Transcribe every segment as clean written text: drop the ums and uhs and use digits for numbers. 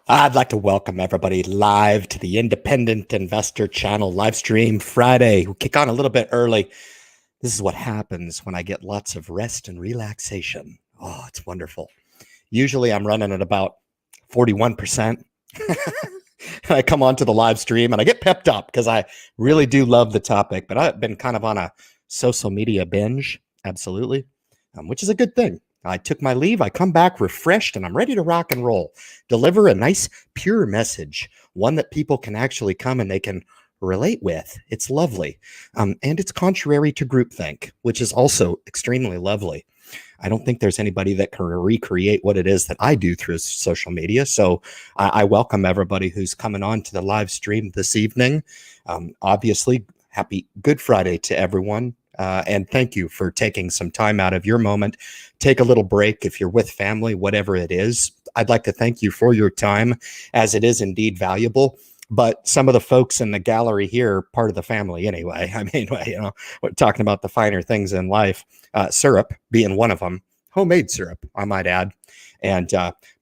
I'd like to welcome everybody live to the Independent Investor Channel live stream Friday. We'll kick on a little bit early. This is what happens when I get lots of rest and relaxation. Oh, it's wonderful. Usually I'm running at about 41%. I come onto the live stream and I get pepped up because I really do love the topic, but I've been kind of on a social media binge, absolutely, which is a good thing. I took my leave, I come back refreshed, and I'm ready to rock and roll. Deliver a nice, pure message, one that people can actually come and they can relate with. It's lovely. And it's contrary to groupthink, which is also extremely lovely. I don't think there's anybody that can recreate what it is that I do through social media. So I welcome everybody who's coming on to the live stream this evening. Obviously, happy Good Friday to everyone. And thank you for taking some time out of your moment. Take a little break if you're with family, whatever it is. I'd like to thank you for your time, as it is indeed valuable. But some of the folks in the gallery here are part of the family anyway. I mean, we're talking about the finer things in life. Syrup being one of them. Homemade syrup, I might add. And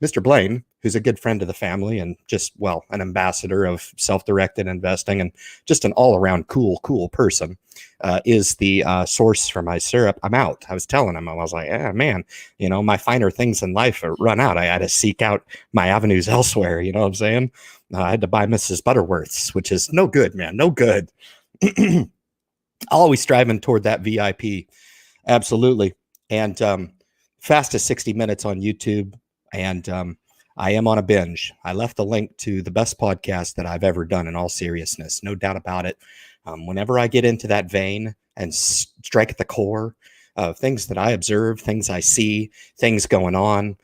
Mr. Blaine, who's a good friend of the family and just, well, an ambassador of self-directed investing and just an all-around cool person, is the source for my syrup. I'm out. I was telling him, I was like, man, my finer things in life are run out. I had to seek out my avenues elsewhere. You know what I'm saying? I had to buy Mrs. Butterworth's, which is no good, man. No good. Always striving toward that VIP. Absolutely. And fastest 60 minutes on YouTube. And I am on a binge. I left the link to the best podcast that I've ever done, in all seriousness. No doubt about it. Whenever I get into that vein and strike at the core of things that I observe, things I see, things going on,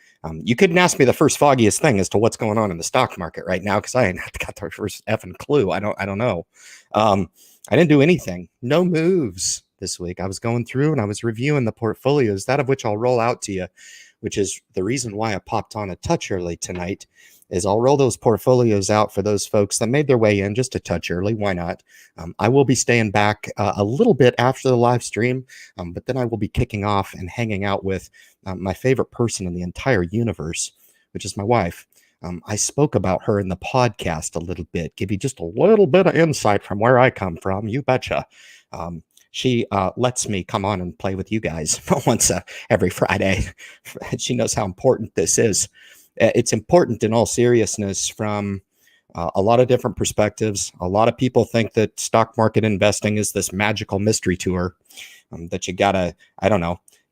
you couldn't ask me the first foggiest thing as to what's going on in the stock market right now, because I ain't got the first effing clue. I don't know. I didn't do anything. No moves this week. I was going through and I was reviewing the portfolios, that of which I'll roll out to you, which is the reason why I popped on a touch early tonight. Is I'll roll those portfolios out for those folks that made their way in just a touch early. Why not? I will be staying back a little bit after the live stream, but then I will be kicking off and hanging out with my favorite person in the entire universe, which is my wife. I spoke about her in the podcast a little bit, give you just a little bit of insight from where I come from. You betcha. She lets me come on and play with you guys once every Friday. She knows how important this is. It's important in all seriousness from a lot of different perspectives. A lot of people think that stock market investing is this magical mystery tour that you gotta,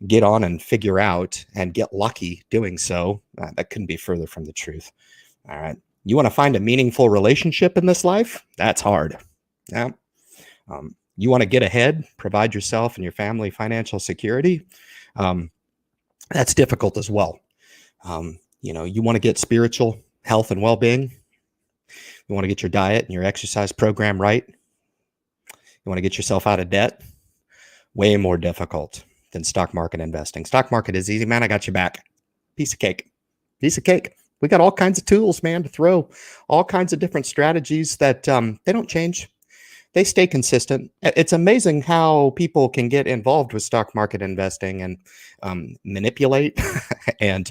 get on and figure out and get lucky doing so. That couldn't be further from the truth. All right. You want to find a meaningful relationship in this life? That's hard. Yeah. You want to get ahead, provide yourself and your family financial security? That's difficult as well. You want to get spiritual health and well-being. You want to get your diet and your exercise program right. You want to get yourself out of debt. Way more difficult than stock market investing. Stock market is easy, man. I got you back. Piece of cake. Piece of cake. We got all kinds of tools, man, to throw. All kinds of different strategies that they don't change. They stay consistent. It's amazing how people can get involved with stock market investing and manipulate and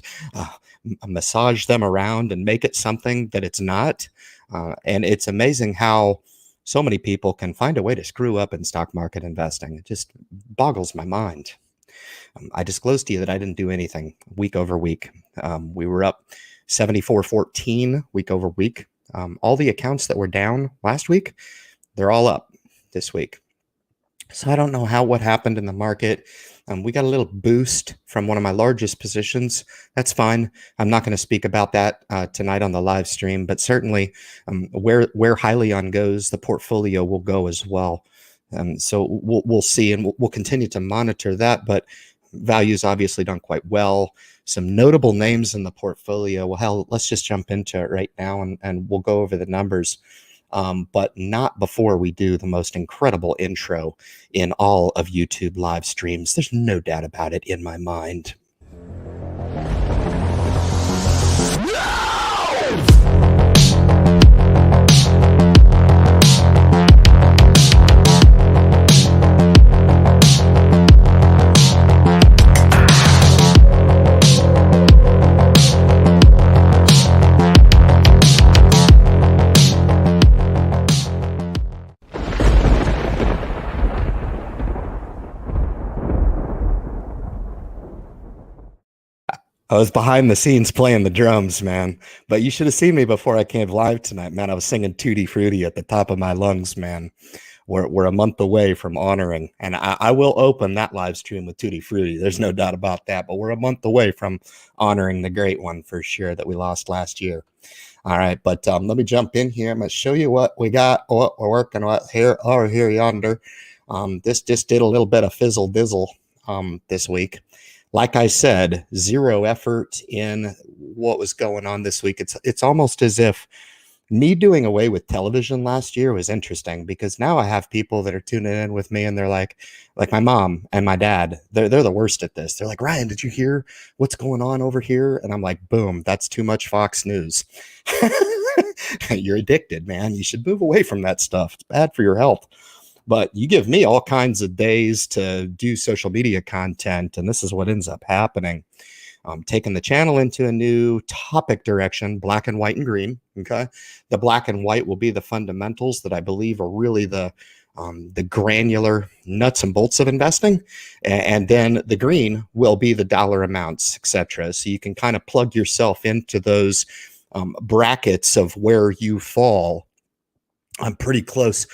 massage them around and make it something that it's not. And it's amazing how so many people can find a way to screw up in stock market investing. It just boggles my mind. I disclosed to you that I didn't do anything week over week. We were up 74.14 week over week. All the accounts that were down last week, they're all up this week. So I don't know what happened in the market. We got a little boost from one of my largest positions. That's fine. I'm not going to speak about that tonight on the live stream, but certainly where Hyliion goes, the portfolio will go as well. So we'll see, and we'll continue to monitor that. But value's obviously done quite well. Some notable names in the portfolio. Well, hell, let's just jump into it right now, and we'll go over the numbers. But not before we do the most incredible intro in all of YouTube live streams. There's no doubt about it in my mind. I was behind the scenes playing the drums, man. But you should have seen me before I came live tonight, man. I was singing Tutti Frutti at the top of my lungs, man. We're a month away from honoring, and I will open that live stream with Tutti Frutti. There's no doubt about that. But we're a month away from honoring the great one for sure that we lost last year. All right, but let me jump in here. I'm going to show you what we got, what we're working with here or here yonder. This just did a little bit of fizzle dizzle this week. Like I said, zero effort in what was going on this week. It's almost as if me doing away with television last year was interesting, because now I have people that are tuning in with me and they're like my mom and my dad, they're the worst at this. They're like, Ryan, did you hear what's going on over here? And I'm like, boom, that's too much Fox News. You're addicted, man. You should move away from that stuff. It's bad for your health. But you give me all kinds of days to do social media content, and this is what ends up happening. Taking the channel into a new topic direction, black and white and green. Okay. The black and white will be the fundamentals that I believe are really the granular nuts and bolts of investing. And then the green will be the dollar amounts, etc. So you can kind of plug yourself into those brackets of where you fall. I'm pretty close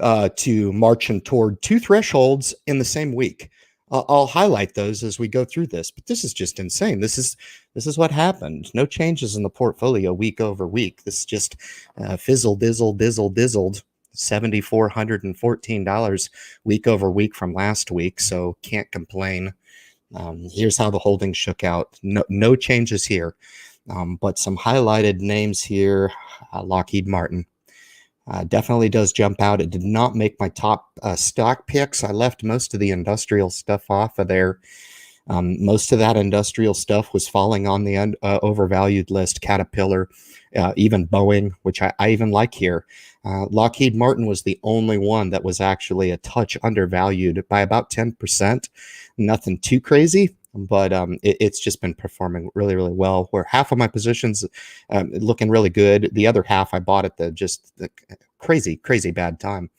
to marching toward two thresholds in the same week. I'll highlight those as we go through this, but this is just insane. This is what happened. No changes in the portfolio week over week. This just fizzled, dizzled, $7,414 week over week from last week. So can't complain. Here's how the holdings shook out. No changes here, but some highlighted names here. Lockheed Martin. Definitely does jump out. It did not make my top stock picks. I left most of the industrial stuff off of there. Most of that industrial stuff was falling on the overvalued list. Caterpillar, even Boeing, which I even like here. Lockheed Martin was the only one that was actually a touch undervalued by about 10%. Nothing too crazy, but it's just been performing really, really well, where half of my positions looking really good. The other half I bought at the crazy bad time,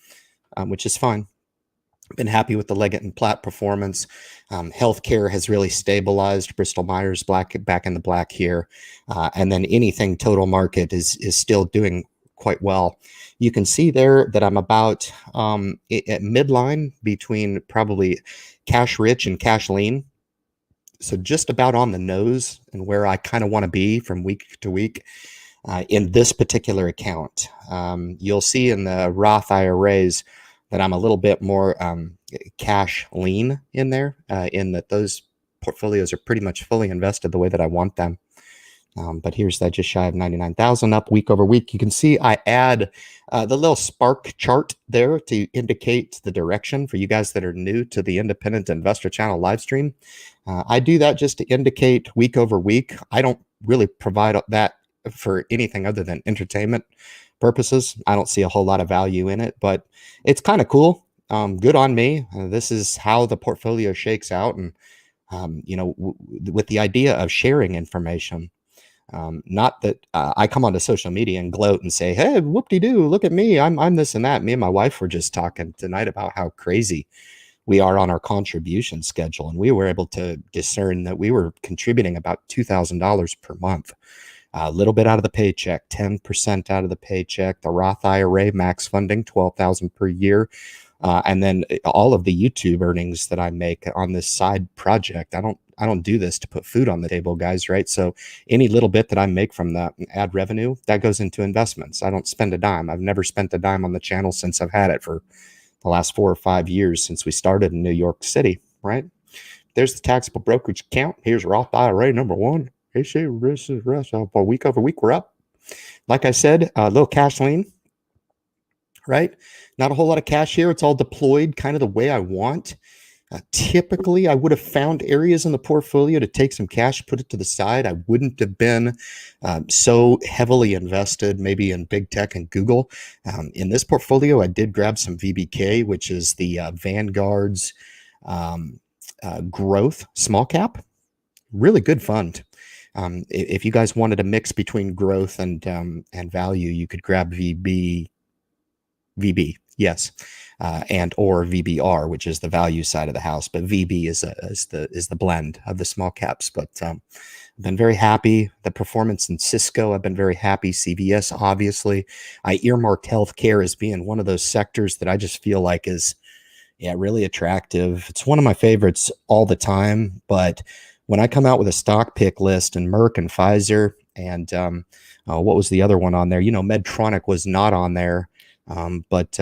which is fine. Been happy with the Leggett and Platt performance. Healthcare has really stabilized. Bristol Myers back in the black here. And then anything total market is still doing quite well. You can see there that I'm about at midline between probably cash rich and cash lean. So just about on the nose and where I kind of want to be from week to week in this particular account. You'll see in the Roth IRAs that I'm a little bit more cash lean in there, in that those portfolios are pretty much fully invested the way that I want them. But here's that just shy of 99,000 up week over week. You can see I add the little spark chart there to indicate the direction for you guys that are new to the Independent Investor Channel live stream. I do that just to indicate week over week. I don't really provide that for anything other than entertainment purposes. I don't see a whole lot of value in it, but it's kind of cool. Good on me. This is how the portfolio shakes out, and with the idea of sharing information. Not that I come onto social media and gloat and say, hey, whoop-de-doo, look at me, I'm this and that. Me and my wife were just talking tonight about how crazy we are on our contribution schedule, and we were able to discern that we were contributing about $2,000 per month. A little bit out of the paycheck, 10% out of the paycheck. The Roth IRA max funding, $12,000 per year. And then all of the YouTube earnings that I make on this side project. I don't do this to put food on the table, guys, right? So any little bit that I make from that ad revenue, that goes into investments. I don't spend a dime. I've never spent a dime on the channel since I've had it for the last 4 or 5 years since we started in New York City, right? There's the taxable brokerage account. Here's Roth IRA number one. Week over week, we're up. Like I said, a little cash lean, right? Not a whole lot of cash here. It's all deployed kind of the way I want. Typically, I would have found areas in the portfolio to take some cash, put it to the side. I wouldn't have been so heavily invested maybe in big tech and Google. In this portfolio, I did grab some VBK, which is the Vanguard's growth small cap. Really good fund. If you guys wanted a mix between growth and value, you could grab VB, yes, and or VBR, which is the value side of the house. But VB is the blend of the small caps. But I've been very happy. The performance in Cisco, I've been very happy. CVS, obviously. I earmarked healthcare as being one of those sectors that I just feel like is, yeah, really attractive. It's one of my favorites all the time. But when I come out with a stock pick list and Merck and Pfizer and what was the other one on there? Medtronic was not on there, but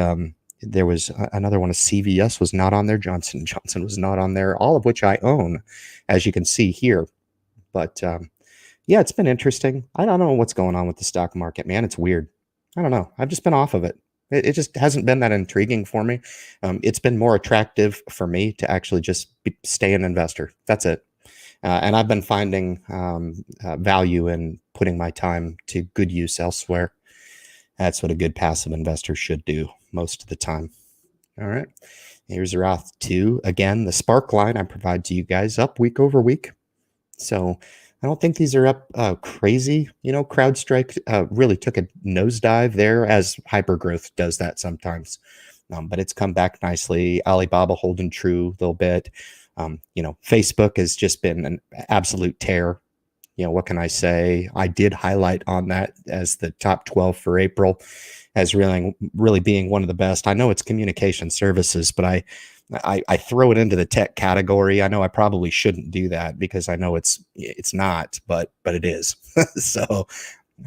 there was another one. CVS was not on there. Johnson & Johnson was not on there, all of which I own, as you can see here. But yeah, it's been interesting. I don't know what's going on with the stock market, man. It's weird. I don't know. I've just been off of it. It just hasn't been that intriguing for me. It's been more attractive for me to actually just stay an investor. That's it. And I've been finding value in putting my time to good use elsewhere. That's what a good passive investor should do most of the time. All right. Here's Roth 2. Again, the spark line I provide to you guys up week over week. So I don't think these are up crazy. CrowdStrike really took a nosedive there, as hypergrowth does that sometimes. But it's come back nicely. Alibaba holding true a little bit. Facebook has just been an absolute tear. What can I say? I did highlight on that as the top 12 for April as really being one of the best. I know it's communication services, but I throw it into the tech category. I know I probably shouldn't do that because I know it's not, but it is. So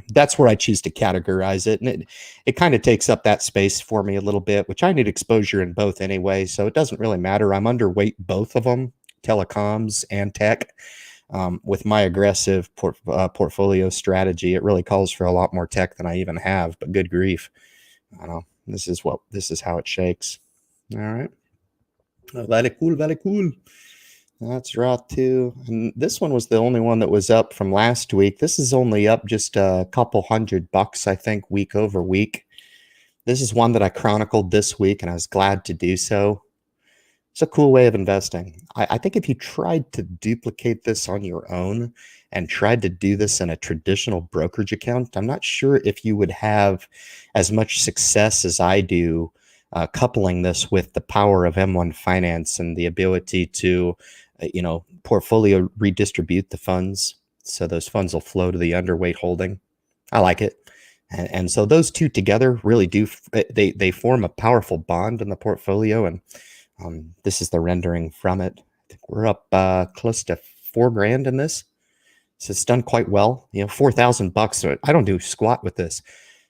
that's where I choose to categorize it. And it kind of takes up that space for me a little bit, which I need exposure in both anyway. So it doesn't really matter. I'm underweight both of them, telecoms and tech. With my aggressive portfolio strategy, it really calls for a lot more tech than I even have, but good grief. I know this is how it shakes. All right. Very cool. That's Roth 2. And this one was the only one that was up from last week. This is only up just a couple $100, I think, week over week. This is one that I chronicled this week, and I was glad to do so. It's a cool way of investing. I think if you tried to duplicate this on your own and tried to do this in a traditional brokerage account, I'm not sure if you would have as much success as I do coupling this with the power of M1 Finance and the ability to, portfolio redistribute the funds. So those funds will flow to the underweight holding. I like it. And so those two together really do, they form a powerful bond in the portfolio. And this is the rendering from it. I think we're up close to $4,000 in this. So it's done quite well. $4,000. I don't do squat with this.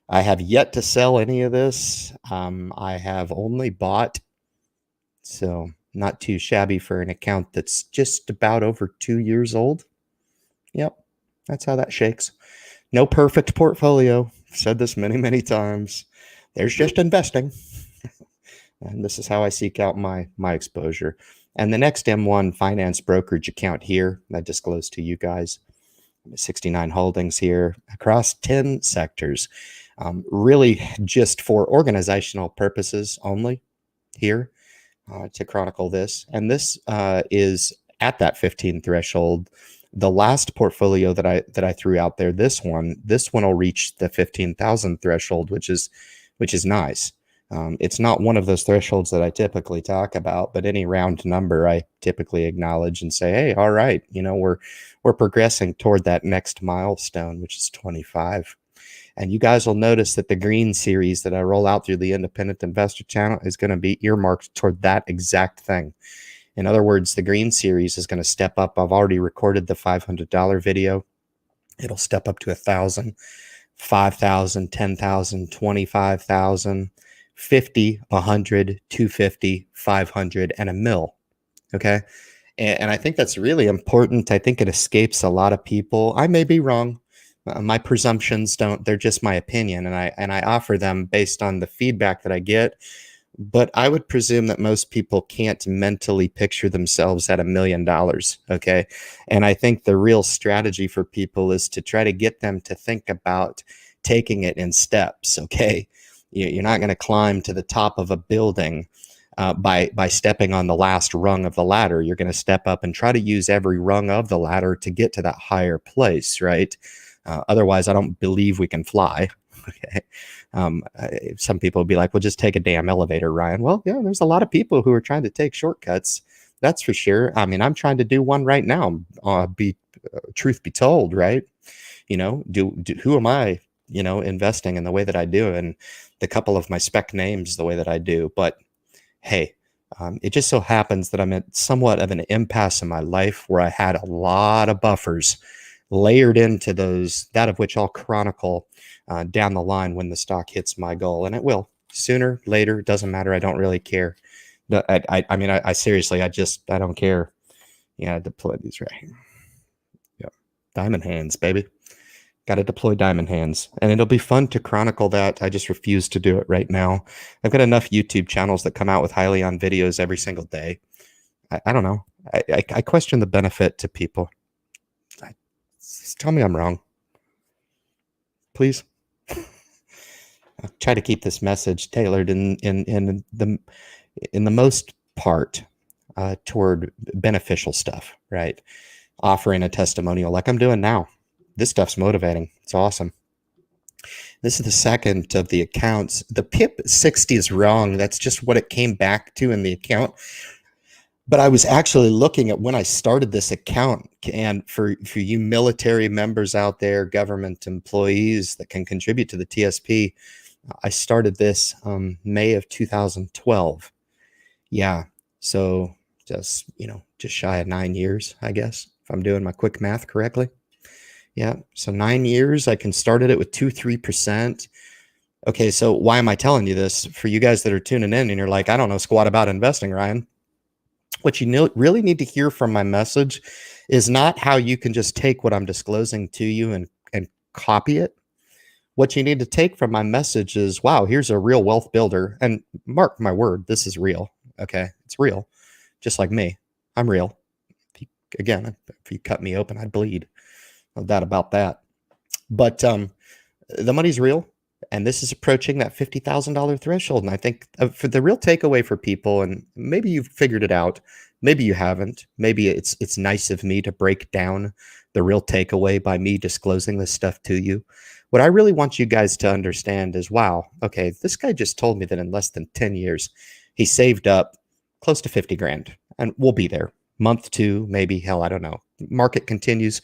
I have yet to sell any of this. I have only bought, so not too shabby for an account that's just about over 2 years old. Yep, that's how that shakes. No perfect portfolio. I've said this many, many times. There's just investing. And this is how I seek out my exposure. And the next M1 Finance brokerage account here, I disclosed to you guys, 69 holdings here across 10 sectors. Really just for organizational purposes only here to chronicle this. And this is at that 15 threshold. The last portfolio that I threw out there, this one will reach the 15,000 threshold, which is nice. It's not one of those thresholds that I typically talk about, but any round number I typically acknowledge and say, hey, all right, we're progressing toward that next milestone, which is 25. And you guys will notice that the green series that I roll out through the Independent Investor channel is going to be earmarked toward that exact thing. In other words, the green series is going to step up. I've already recorded the $500 video. It'll step up to 1,000, 5,000, 10,000, 25,000, 50, 100, 250, 500, and $1 million. Okay. And I think that's really important. I think it escapes a lot of people. I may be wrong. My presumptions they're just my opinion. And I offer them based on the feedback that I get. But I would presume that most people can't mentally picture themselves at $1 million. Okay. And I think the real strategy for people is to try to get them to think about taking it in steps. Okay. You're not going to climb to the top of a building by stepping on the last rung of the ladder. You're going to step up and try to use every rung of the ladder to get to that higher place, right? Otherwise, I don't believe we can fly. Okay. Some people would be like, well, just take a damn elevator, Ryan. Well, yeah, there's a lot of people who are trying to take shortcuts. That's for sure. I mean, I'm trying to do one right now truth be told, right? Who am I, investing in the way that I do, and the couple of my spec names the way that I do. But hey, it just so happens that I'm at somewhat of an impasse in my life where I had a lot of buffers layered into that of which I'll chronicle down the line when the stock hits my goal. And it will. Sooner, later, doesn't matter. I don't really care. I mean, I seriously, I don't care. Yeah, deploy these right here. Yeah, diamond hands, baby. Got to deploy diamond hands, and it'll be fun to chronicle that. I just refuse to do it right now. I've got enough YouTube channels that come out with highly on videos every single day. I don't know. I question the benefit to people. Tell me I'm wrong, please. I'll try to keep this message tailored in the most part toward beneficial stuff, right? Offering a testimonial like I'm doing now. This stuff's motivating. It's awesome. This is the second of the accounts. The PIP 60 is wrong. That's just what it came back to in the account. But I was actually looking at when I started this account, and for you military members out there, government employees that can contribute to the TSP, I started this May of 2012. Yeah, so just shy of 9 years, I guess, if I'm doing my quick math correctly. Yeah, so 9 years. I started it with 2-3%. Okay, so why am I telling you this? For you guys that are tuning in and you're like, I don't know squat about investing, Ryan. What you really need to hear from my message is not how you can just take what I'm disclosing to you and copy it. What you need to take from my message is, wow, here's a real wealth builder. And mark my word, this is real. Okay, it's real. Just like me, I'm real. If you cut me open, I'd bleed. No doubt about that. But the money's real, and this is approaching that $50,000 threshold. And I think for the real takeaway for people, and maybe you've figured it out, maybe you haven't. Maybe it's nice of me to break down the real takeaway by me disclosing this stuff to you. What I really want you guys to understand is, wow, okay, this guy just told me that in less than 10 years, he saved up close to 50 grand, and we'll be there. Month 2, maybe, hell, I don't know. Market continues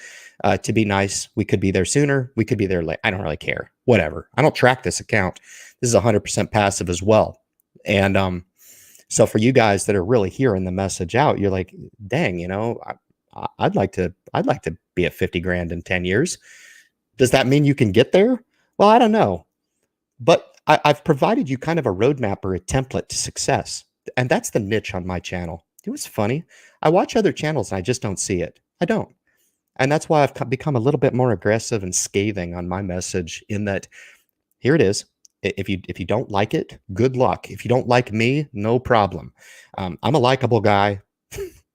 to be nice. We could be there sooner. We could be there late. I don't really care. Whatever. I don't track this account. This is 100% passive as well. And so for you guys that are really hearing the message out, you're like, dang, I'd like to be at 50 grand in 10 years. Does that mean you can get there? Well, I don't know. But I've provided you kind of a roadmap or a template to success. And that's the niche on my channel. It was funny. I watch other channels and I just don't see it. I don't. And that's why I've become a little bit more aggressive and scathing on my message, in that here it is. If you don't like it, good luck. If you don't like me, no problem. I'm a likable guy,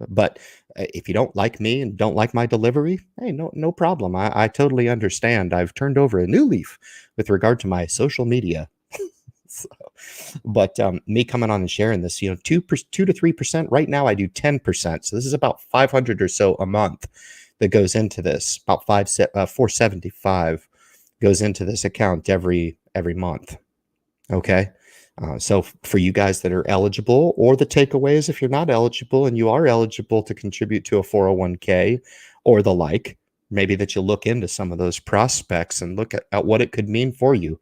but if you don't like me and don't like my delivery, hey, no problem. I totally understand. I've turned over a new leaf with regard to my social media. But me coming on and sharing this, 2 to 3%. Right now I do 10%. So this is about 500 or so a month that goes into this. About 475 goes into this account every month. Okay. So for you guys that are eligible, or the takeaways, if you're not eligible and you are eligible to contribute to a 401k or the like, maybe that you look into some of those prospects and look at what it could mean for you.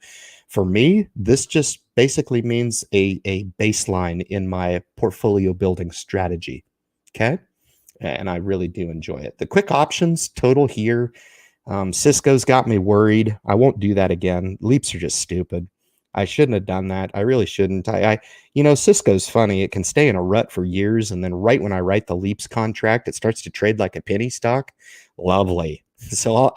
For me, this just basically means a baseline in my portfolio building strategy. Okay. And I really do enjoy it. The quick options total here. Cisco's got me worried. I won't do that again. Leaps are just stupid. I shouldn't have done that. I really shouldn't. Cisco's funny. It can stay in a rut for years. And then right when I write the Leaps contract, it starts to trade like a penny stock. Lovely. So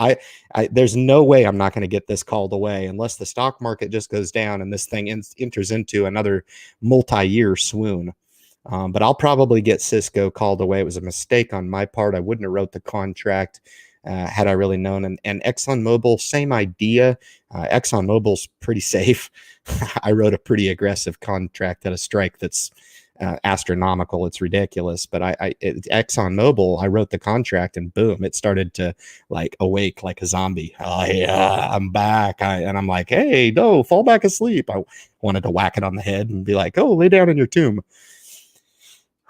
there's no way I'm not going to get this called away unless the stock market just goes down and this thing enters into another multi-year swoon. But I'll probably get Cisco called away. It was a mistake on my part. I wouldn't have wrote the contract had I really known. And ExxonMobil, same idea. ExxonMobil's pretty safe. I wrote a pretty aggressive contract at a strike that's astronomical. It's ridiculous. But ExxonMobil, I wrote the contract and boom, it started to awake like a zombie. Oh yeah, I'm back. And I'm like, hey, no, fall back asleep. I wanted to whack it on the head and be like, oh, lay down in your tomb.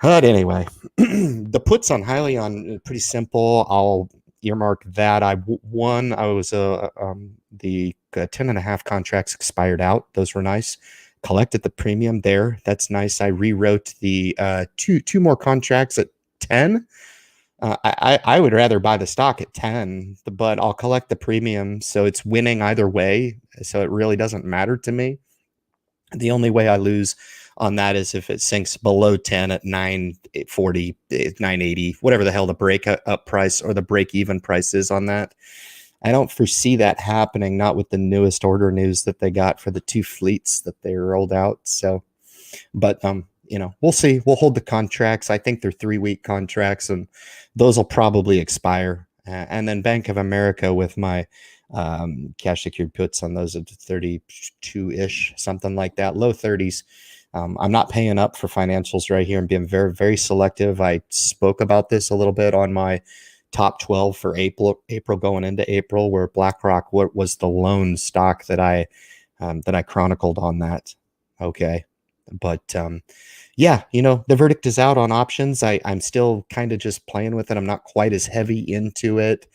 But anyway, the puts on Hyliion, pretty simple. I'll earmark that. One, I was the 10.5 contracts expired out. Those were nice. Collected the premium there. That's nice. I rewrote the two more contracts at 10. I would rather buy the stock at 10, but I'll collect the premium, so it's winning either way. So it really doesn't matter to me. The only way I lose on that is if it sinks below 10 at 940, 980, whatever the hell the break up price or the break even price is on that. I don't foresee that happening, not with the newest order news that they got for the 2 fleets that they rolled out. So, but we'll see. We'll hold the contracts. I think they're 3-week contracts, and those will probably expire. And then Bank of America with my cash secured puts on those at 32-ish, something like that, low 30s. I'm not paying up for financials right here and being very, very selective. I spoke about this a little bit on my top 12 for April going into April, where BlackRock was the lone stock that I chronicled on that. Okay. But yeah, the verdict is out on options. I'm still kind of just playing with it. I'm not quite as heavy into it.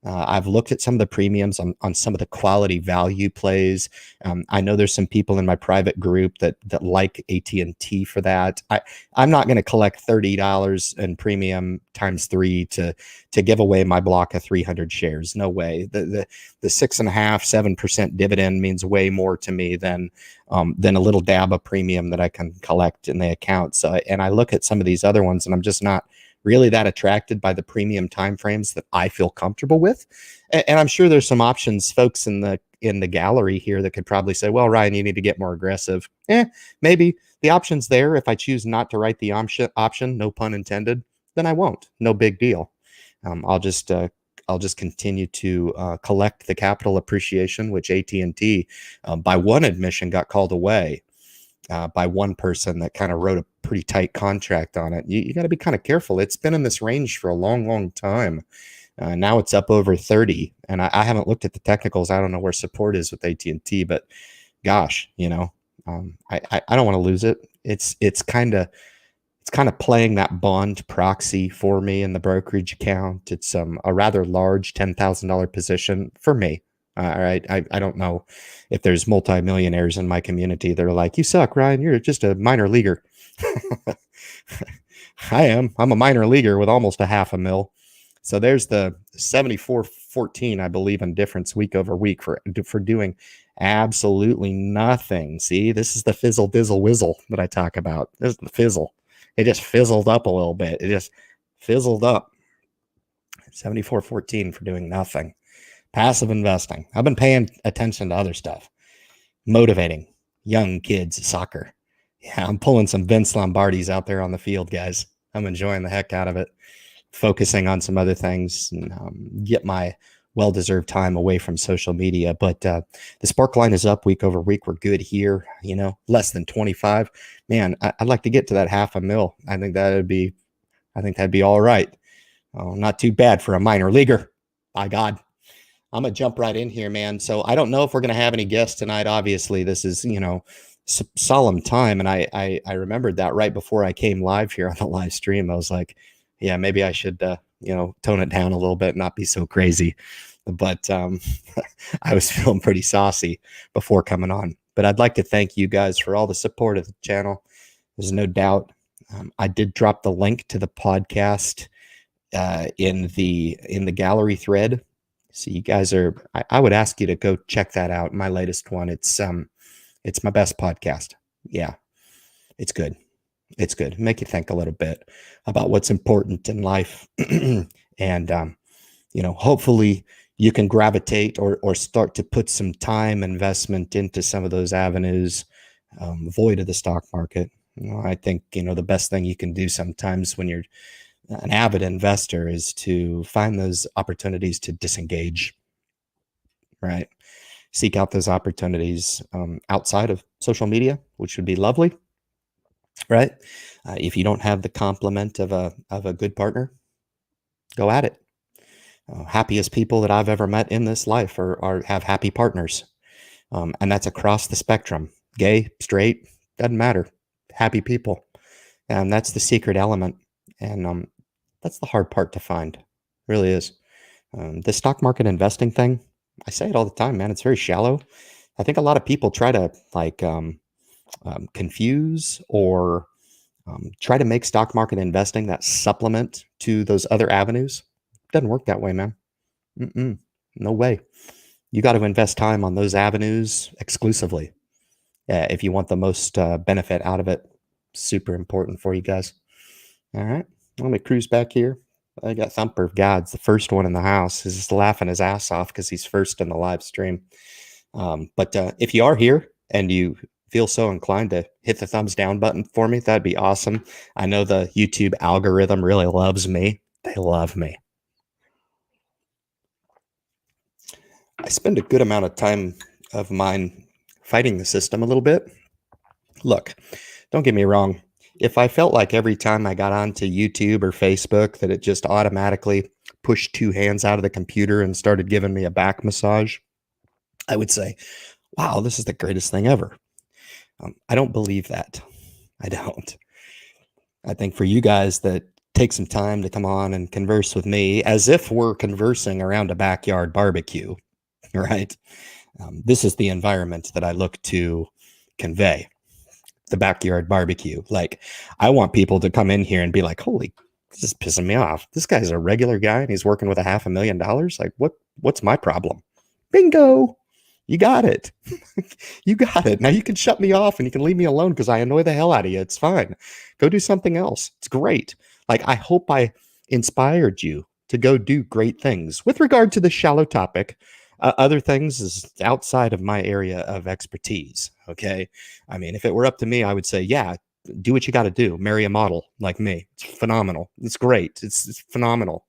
I've looked at some of the premiums on some of the quality value plays. I know there's some people in my private group that like AT&T for that. I'm not going to collect $30 in premium times 3 to give away my block of 300 shares. No way. The 6.5-7% dividend means way more to me than a little dab of premium that I can collect in the account. So, and I look at some of these other ones, and I'm just not really that attracted by the premium timeframes that I feel comfortable with. And I'm sure there's some options, folks in the gallery here, that could probably say, well, Ryan, you need to get more aggressive. Maybe the option's there. If I choose not to write the option, no pun intended, then I won't. No big deal. I'll just continue to collect the capital appreciation, which AT&T, by one admission, got called away by one person that kind of wrote a pretty tight contract on it. You got to be kind of careful. It's been in this range for a long, long time. Now it's up over 30, and I haven't looked at the technicals. I don't know where support is with AT&T, but gosh, I don't want to lose it. It's kind of playing that bond proxy for me in the brokerage account. It's a rather large $10,000 position for me. All right. I don't know if there's multimillionaires in my community that are like, you suck, Ryan. You're just a minor leaguer. I am. I'm a minor leaguer with almost a $500,000. So there's the 74-14, I believe, in difference week over week for doing absolutely nothing. See, this is the fizzle, dizzle, whizzle that I talk about. This is the fizzle. It just fizzled up a little bit. It just fizzled up. 74-14 for doing nothing. Passive investing. I've been paying attention to other stuff. Motivating young kids soccer. Yeah, I'm pulling some Vince Lombardis out there on the field, guys. I'm enjoying the heck out of it. Focusing on some other things and get my well-deserved time away from social media. But the spark line is up week over week. We're good here, less than 25. Man, I'd like to get to that $500,000. I think that'd be all right. Oh, not too bad for a minor leaguer. By God. I'm going to jump right in here, man. So I don't know if we're going to have any guests tonight. Obviously, this is, solemn time. And I remembered that right before I came live here on the live stream. I was like, yeah, maybe I should, tone it down a little bit, not be so crazy. But I was feeling pretty saucy before coming on. But I'd like to thank you guys for all the support of the channel. There's no doubt. I did drop the link to the podcast in the gallery thread. So you guys I would ask you to go check that out. My latest one. It's my best podcast. Yeah, it's good. It's good. Make you think a little bit about what's important in life. And, hopefully you can gravitate or start to put some time investment into some of those avenues, void of the stock market. I think, the best thing you can do sometimes when you're an avid investor is to find those opportunities to disengage, right? Seek out those opportunities outside of social media, which would be lovely, right? If you don't have the complement of a good partner, go at it. Happiest people that I've ever met in this life have happy partners. And that's across the spectrum, gay, straight, doesn't matter. Happy people. And that's the secret element. And that's the hard part to find. Really is. The stock market investing thing, I say it all the time, man. It's very shallow. I think a lot of people try to confuse or try to make stock market investing that supplement to those other avenues. Doesn't work that way, man. Mm-mm. No way. You got to invest time on those avenues exclusively if you want the most benefit out of it. Super important for you guys. All right. Let me cruise back here. I got Thumper of God's the first one in the house. He's just laughing his ass off because he's first in the live stream. But if you are here and you feel so inclined to hit the thumbs down button for me, that'd be awesome. I know the YouTube algorithm really loves me. They love me. I spend a good amount of time of mine fighting the system a little bit. Look, don't get me wrong. If I felt like every time I got onto YouTube or Facebook that it just automatically pushed two hands out of the computer and started giving me a back massage, I would say, wow, this is the greatest thing ever. I don't believe that. I don't. I think for you guys that take some time to come on and converse with me as if we're conversing around a backyard barbecue, right? This is the environment that I look to convey. The backyard barbecue. Like, I want people to come in here and be like, holy, this is pissing me off. This guy's a regular guy and he's working with $500,000. Like, what's my problem? Bingo. You got it. You got it. Now you can shut me off and you can leave me alone because I annoy the hell out of you. It's fine. Go do something else. It's great. Like, I hope I inspired you to go do great things. With regard to the shallow topic, other things is outside of my area of expertise. Okay. I mean, if it were up to me, I would say, yeah, do what you got to do. Marry a model like me. It's phenomenal. It's great. It's phenomenal.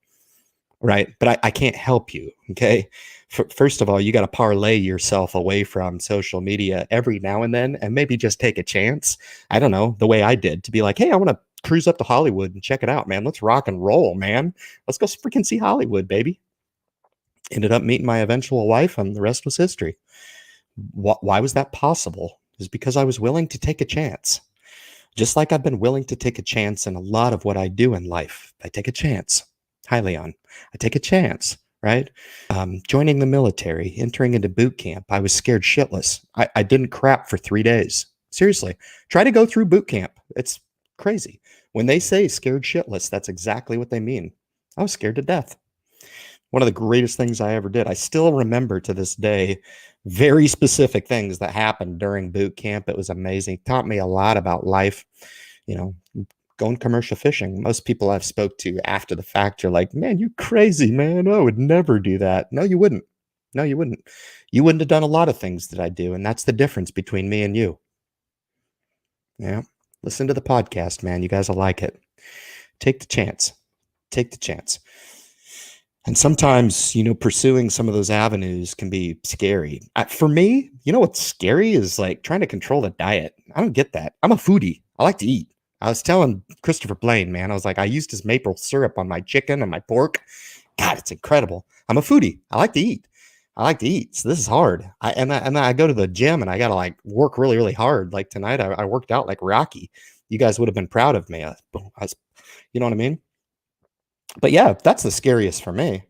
Right. But I can't help you. Okay. First of all, you got to parlay yourself away from social media every now and then and maybe just take a chance. I don't know, the way I did, to be like, hey, I want to cruise up to Hollywood and check it out, man. Let's rock and roll, man. Let's go freaking see Hollywood, baby. Ended up meeting my eventual wife, and the rest was history. Why was that possible? It was because I was willing to take a chance. Just like I've been willing to take a chance in a lot of what I do in life. I take a chance. Hi, Leon. I take a chance, right? Joining the military, entering into boot camp. I was scared shitless. I didn't crap for 3 days. Seriously. Try to go through boot camp. It's crazy. When they say scared shitless, that's exactly what they mean. I was scared to death. One of the greatest things I ever did. I still remember to this day very specific things that happened during boot camp. It was amazing. It taught me a lot about life. You know, going commercial fishing. Most people I've spoke to after the fact are like, man, you crazy, man. I would never do that. No, you wouldn't. No, you wouldn't. You wouldn't have done a lot of things that I do. And that's the difference between me and you. Yeah. Listen to the podcast, man. You guys will like it. Take the chance. Take the chance. And sometimes, pursuing some of those avenues can be scary. For me, what's scary is like trying to control the diet. I don't get that. I'm a foodie. I like to eat. I was telling Christopher Blaine, man, I was like, I used his maple syrup on my chicken and my pork. God, it's incredible. I'm a foodie. I like to eat. So this is hard. And then I go to the gym and I got to like work really, really hard. Like tonight, I worked out like Rocky. You guys would have been proud of me. You know what I mean? But yeah, that's the scariest for me.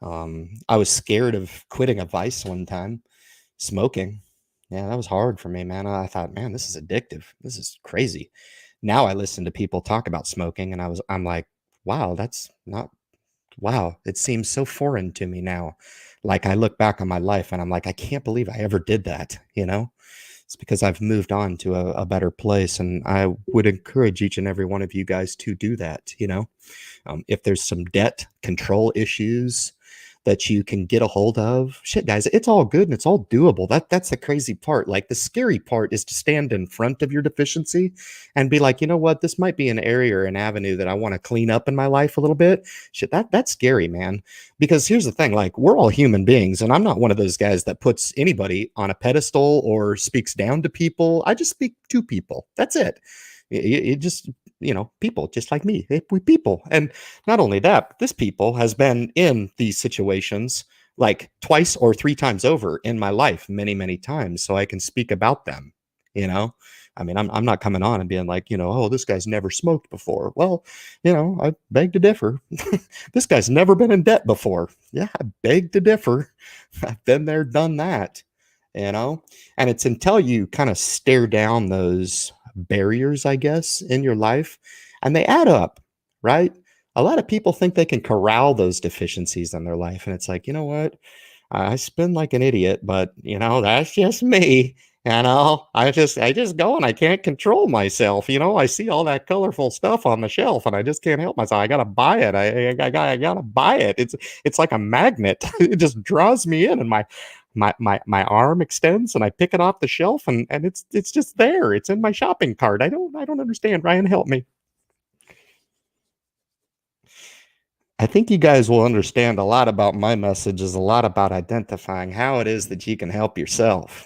I was scared of quitting a vice one time, smoking. Yeah, that was hard for me, man. I thought, man, this is addictive. This is crazy. Now I listen to people talk about smoking and I'm like, wow, it seems so foreign to me now. Like I look back on my life and I'm like, I can't believe I ever did that. It's because I've moved on to a better place. And I would encourage each and every one of you guys to do that. If there's some debt control issues that you can get a hold of, shit, guys, it's all good and it's all doable. That's the crazy part. Like the scary part is to stand in front of your deficiency and be like, you know what, this might be an area or an avenue that I want to clean up in my life a little bit. Shit, that's scary, man. Because here's the thing, like we're all human beings, and I'm not one of those guys that puts anybody on a pedestal or speaks down to people. I just speak to people. That's it. It just, people just like me, we people. And not only that, but this people has been in these situations like twice or 3 times over in my life, many, many times. So I can speak about them, I mean, I'm not coming on and being like, oh, this guy's never smoked before. Well, I beg to differ. This guy's never been in debt before. Yeah, I beg to differ. I've been there, done that, and it's until you kind of stare down those barriers, I guess, in your life, and they add up, right? A lot of people think they can corral those deficiencies in their life. And it's like, you know what? I spend like an idiot, but that's just me. I just go and I can't control myself. I see all that colorful stuff on the shelf and I just can't help myself. I gotta buy it. I gotta buy it. It's like a magnet. It just draws me in, and my arm extends and I pick it off the shelf, and it's just there. It's in my shopping cart. I don't understand. Ryan, help me. I think you guys will understand a lot about my message is a lot about identifying how it is that you can help yourself.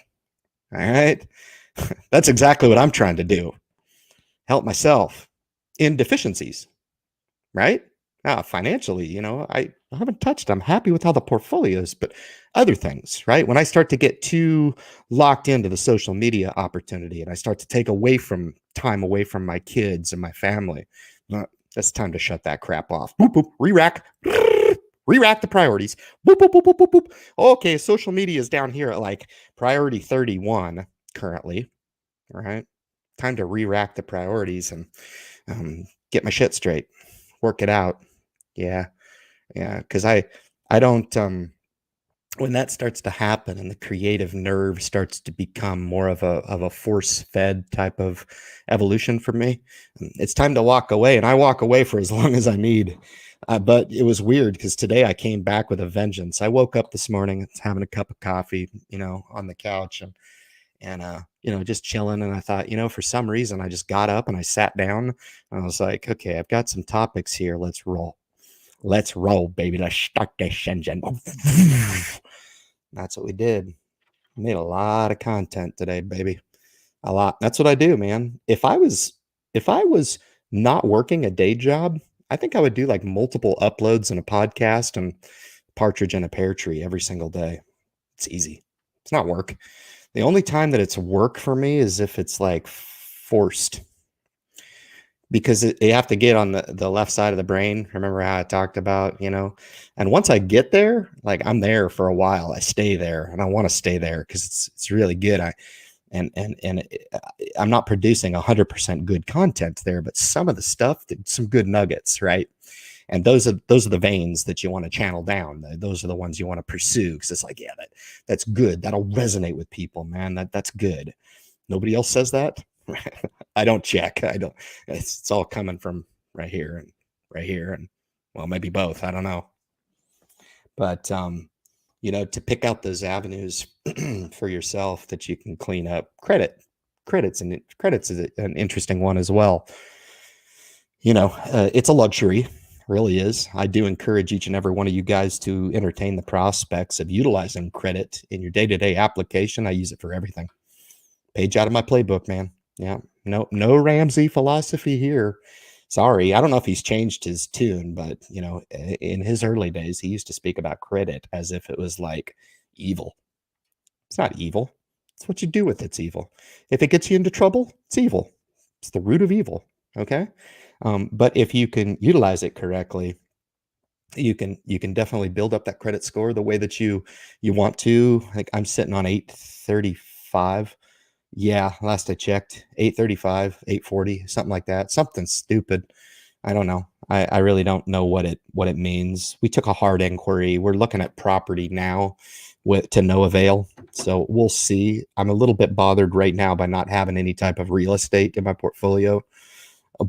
All right. That's exactly what I'm trying to do. Help myself in deficiencies, right? Financially, I haven't touched. I'm happy with how the portfolio is, but other things, right? When I start to get too locked into the social media opportunity and I start to take time away from my kids and my family, it's time to shut that crap off. Boop, boop, re-rack the priorities. Boop, boop, boop, boop, boop, boop. Okay, social media is down here at like priority 31 currently, right? Time to re-rack the priorities and get my shit straight, work it out. Yeah, because I don't when that starts to happen and the creative nerve starts to become more of a force-fed type of evolution for me, it's time to walk away, and I walk away for as long as I need. But it was weird because today I came back with a vengeance. I woke up this morning having a cup of coffee, on the couch, and just chilling. And I thought, for some reason, I just got up and I sat down. And I was like, okay, I've got some topics here. Let's roll. Let's roll, baby. Let's start this engine. That's what we did. Made a lot of content today, baby. A lot. That's what I do, man. If I was not working a day job, I think I would do like multiple uploads in a podcast and partridge in a pear tree every single day. It's easy. It's not work. The only time that it's work for me is if it's like forced, because you have to get on the left side of the brain. Remember how I talked about, and once I get there, like I'm there for a while. I stay there and I want to stay there because it's really good. I'm not producing 100% good content there, but some of the stuff, some good nuggets, right? And those are the veins that you want to channel down. Those are the ones you want to pursue because it's like, yeah, that's good. That'll resonate with people, man. That's good. Nobody else says that. I don't check. I don't. It's all coming from right here and well, maybe both. I don't know. But to pick out those avenues for yourself that you can clean up. Credits is an interesting one as well. It's a luxury, really is. I do encourage each and every one of you guys to entertain the prospects of utilizing credit in your day-to-day application. I use it for everything. Page out of my playbook, man. Yeah, no Ramsey philosophy here. Sorry, I don't know if he's changed his tune, but in his early days, he used to speak about credit as if it was like evil. It's not evil. It's what you do with it's evil. If it gets you into trouble, it's evil. It's the root of evil. Okay, but if you can utilize it correctly, you can definitely build up that credit score the way that you want to. Like I'm sitting on 835. Yeah, last I checked, 835, 840, something like that. Something stupid. I don't know. I really don't know what it means. We took a hard inquiry. We're looking at property now to no avail. So we'll see. I'm a little bit bothered right now by not having any type of real estate in my portfolio,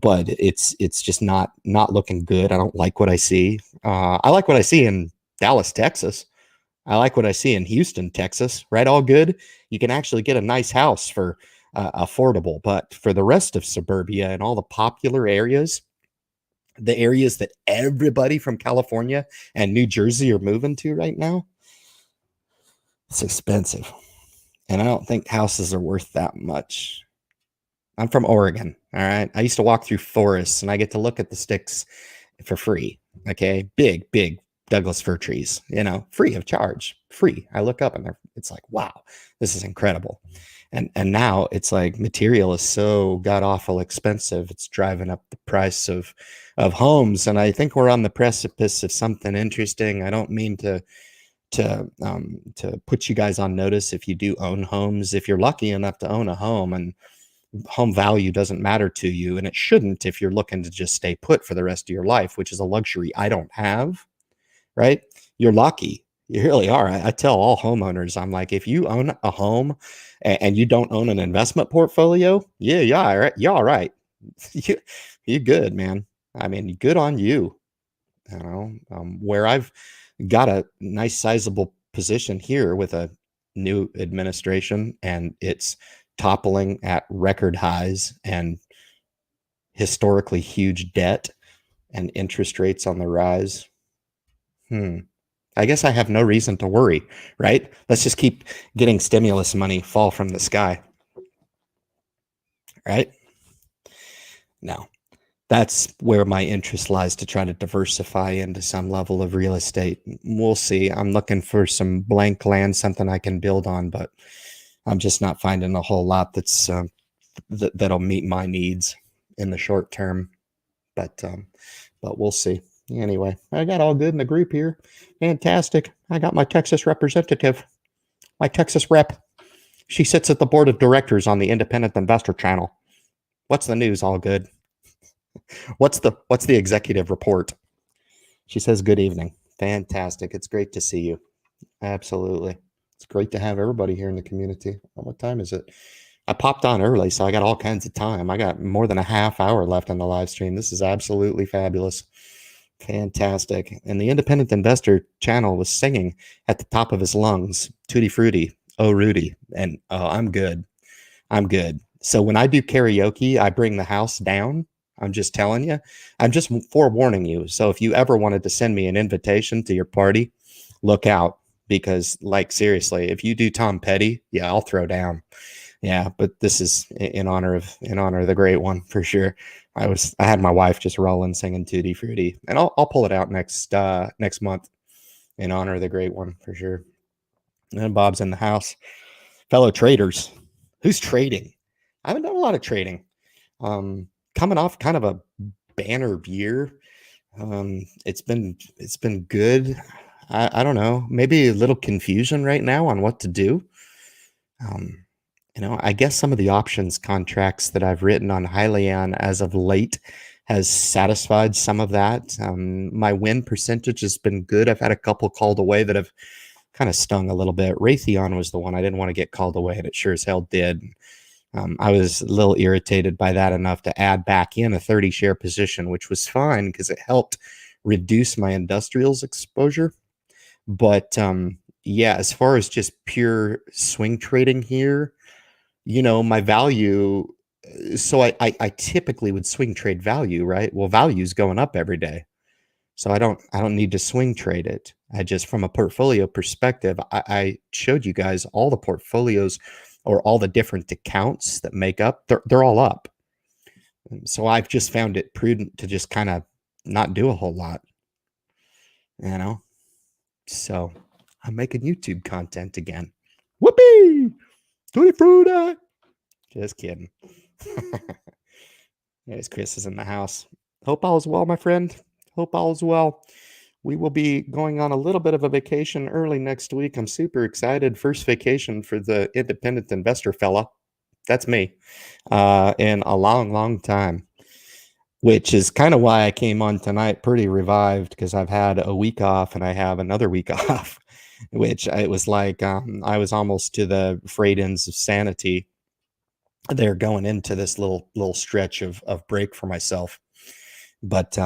but it's just not looking good. I don't like what I see. I like what I see in Dallas, Texas. I like what I see in Houston, Texas, right? All good. You can actually get a nice house for affordable, but for the rest of suburbia and all the popular areas, the areas that everybody from California and New Jersey are moving to right now, it's expensive. And I don't think houses are worth that much. I'm from Oregon. All right. I used to walk through forests and I get to look at the sticks for free. Okay. Big Douglas fir trees, free of charge, free. I look up and it's like, wow, this is incredible. And now it's like material is so god awful expensive. It's driving up the price of homes. And I think we're on the precipice of something interesting. I don't mean to put you guys on notice if you do own homes. If you're lucky enough to own a home and home value doesn't matter to you, and it shouldn't if you're looking to just stay put for the rest of your life, which is a luxury I don't have, right? You're lucky. You really are. I tell all homeowners, I'm like, if you own a home and you don't own an investment portfolio, yeah, all right. You're all right. You're good, man. I mean, good on you. Where I've got a nice sizable position here with a new administration, and it's toppling at record highs and historically huge debt and interest rates on the rise. I guess I have no reason to worry, right? Let's just keep getting stimulus money fall from the sky, right? No, that's where my interest lies, to try to diversify into some level of real estate. We'll see. I'm looking for some blank land, something I can build on, but I'm just not finding a whole lot that'll meet my needs in the short term. But we'll see. Anyway, I got all good in the group here. Fantastic. I got my Texas representative, my Texas rep. She sits at the board of directors on the Independent Investor channel. What's the news? All good. What's the executive report? She says, good evening. Fantastic. It's great to see you. Absolutely. It's great to have everybody here in the community. What time is it? I popped on early, so I got all kinds of time. I got more than a half hour left on the live stream. This is absolutely fabulous. Fantastic. And the Independent Investor channel was singing at the top of his lungs, Tutti Frutti, oh Rudy. And I'm good. I'm good. So when I do karaoke, I bring the house down. I'm just telling you. I'm just forewarning you. So if you ever wanted to send me an invitation to your party, look out. Because, like, seriously, if you do Tom Petty, yeah, I'll throw down. Yeah, but this is in honor of the great one, for sure. I had my wife just rolling singing Tutti Frutti, and I'll pull it out next month in honor of the great one, for sure. And Bob's in the house. Fellow traders, who's trading? I haven't done a lot of trading. Coming off kind of a banner year. It's been good. I don't know, maybe a little confusion right now on what to do. I guess some of the options contracts that I've written on Hylian as of late has satisfied some of that. My win percentage has been good. I've had a couple called away that have kind of stung a little bit. Raytheon was the one I didn't want to get called away, and it sure as hell did. I was a little irritated by that enough to add back in a 30 share position, which was fine because it helped reduce my industrials exposure. But yeah, as far as just pure swing trading here, my value. So I typically would swing trade value, right? Well, value's going up every day. So I don't need to swing trade it. I just, from a portfolio perspective, I showed you guys all the portfolios or all the different accounts that make up, they're all up. So I've just found it prudent to just kind of not do a whole lot, So I'm making YouTube content again. Whoopee! Tutti Frutti! Just kidding. Yes, Chris is in the house. Hope all is well, my friend. Hope all is well. We will be going on a little bit of a vacation early next week. I'm super excited. First vacation for the independent investor fella. That's me. In a long, long time. Which is kind of why I came on tonight pretty revived, because I've had a week off and I have another week off, which it was like I was almost to the frayed ends of sanity there going into this little stretch of break for myself. But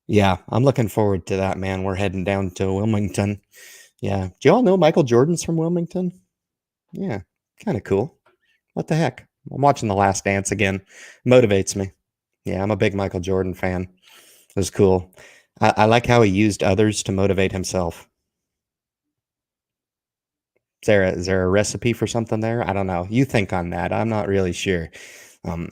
yeah, I'm looking forward to that, man. We're heading down to Wilmington. Yeah. Do you all know Michael Jordan's from Wilmington? Yeah. Kind of cool. What the heck? I'm watching The Last Dance again. Motivates me. Yeah, I'm a big Michael Jordan fan. It was cool. I like how he used others to motivate himself. Is there a recipe for something there? I don't know. You think on that. I'm not really sure.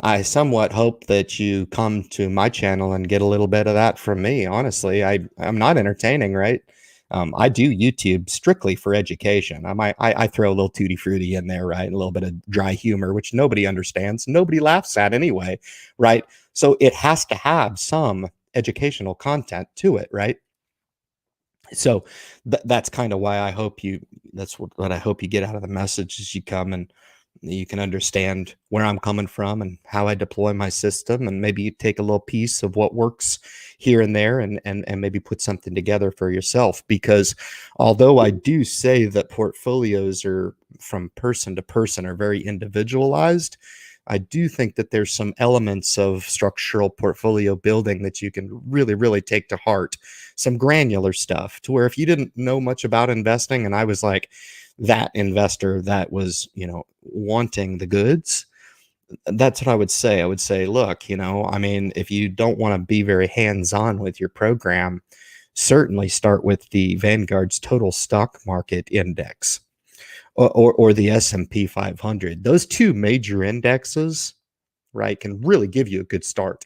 I somewhat hope that you come to my channel and get a little bit of that from me. Honestly, I'm not entertaining, right? I do YouTube strictly for education. I throw a little tutti frutti in there, right? A little bit of dry humor, which nobody understands, nobody laughs at anyway, right? So it has to have some educational content to it, right? So that's kind of why I hope you, that's what I hope you get out of the message as you come, and you can understand where I'm coming from and how I deploy my system, and maybe you take a little piece of what works here and there, and maybe put something together for yourself. Because although I do say that portfolios are from person to person are very individualized, I do think that there's some elements of structural portfolio building that you can really, really take to heart. Some granular stuff to where if you didn't know much about investing and I was like that investor that was, wanting the goods, that's what I would say. I would say, look, I mean, if you don't want to be very hands-on with your program, certainly start with the Vanguard's total stock market index, or the S&P 500. Those two major indexes, right, can really give you a good start.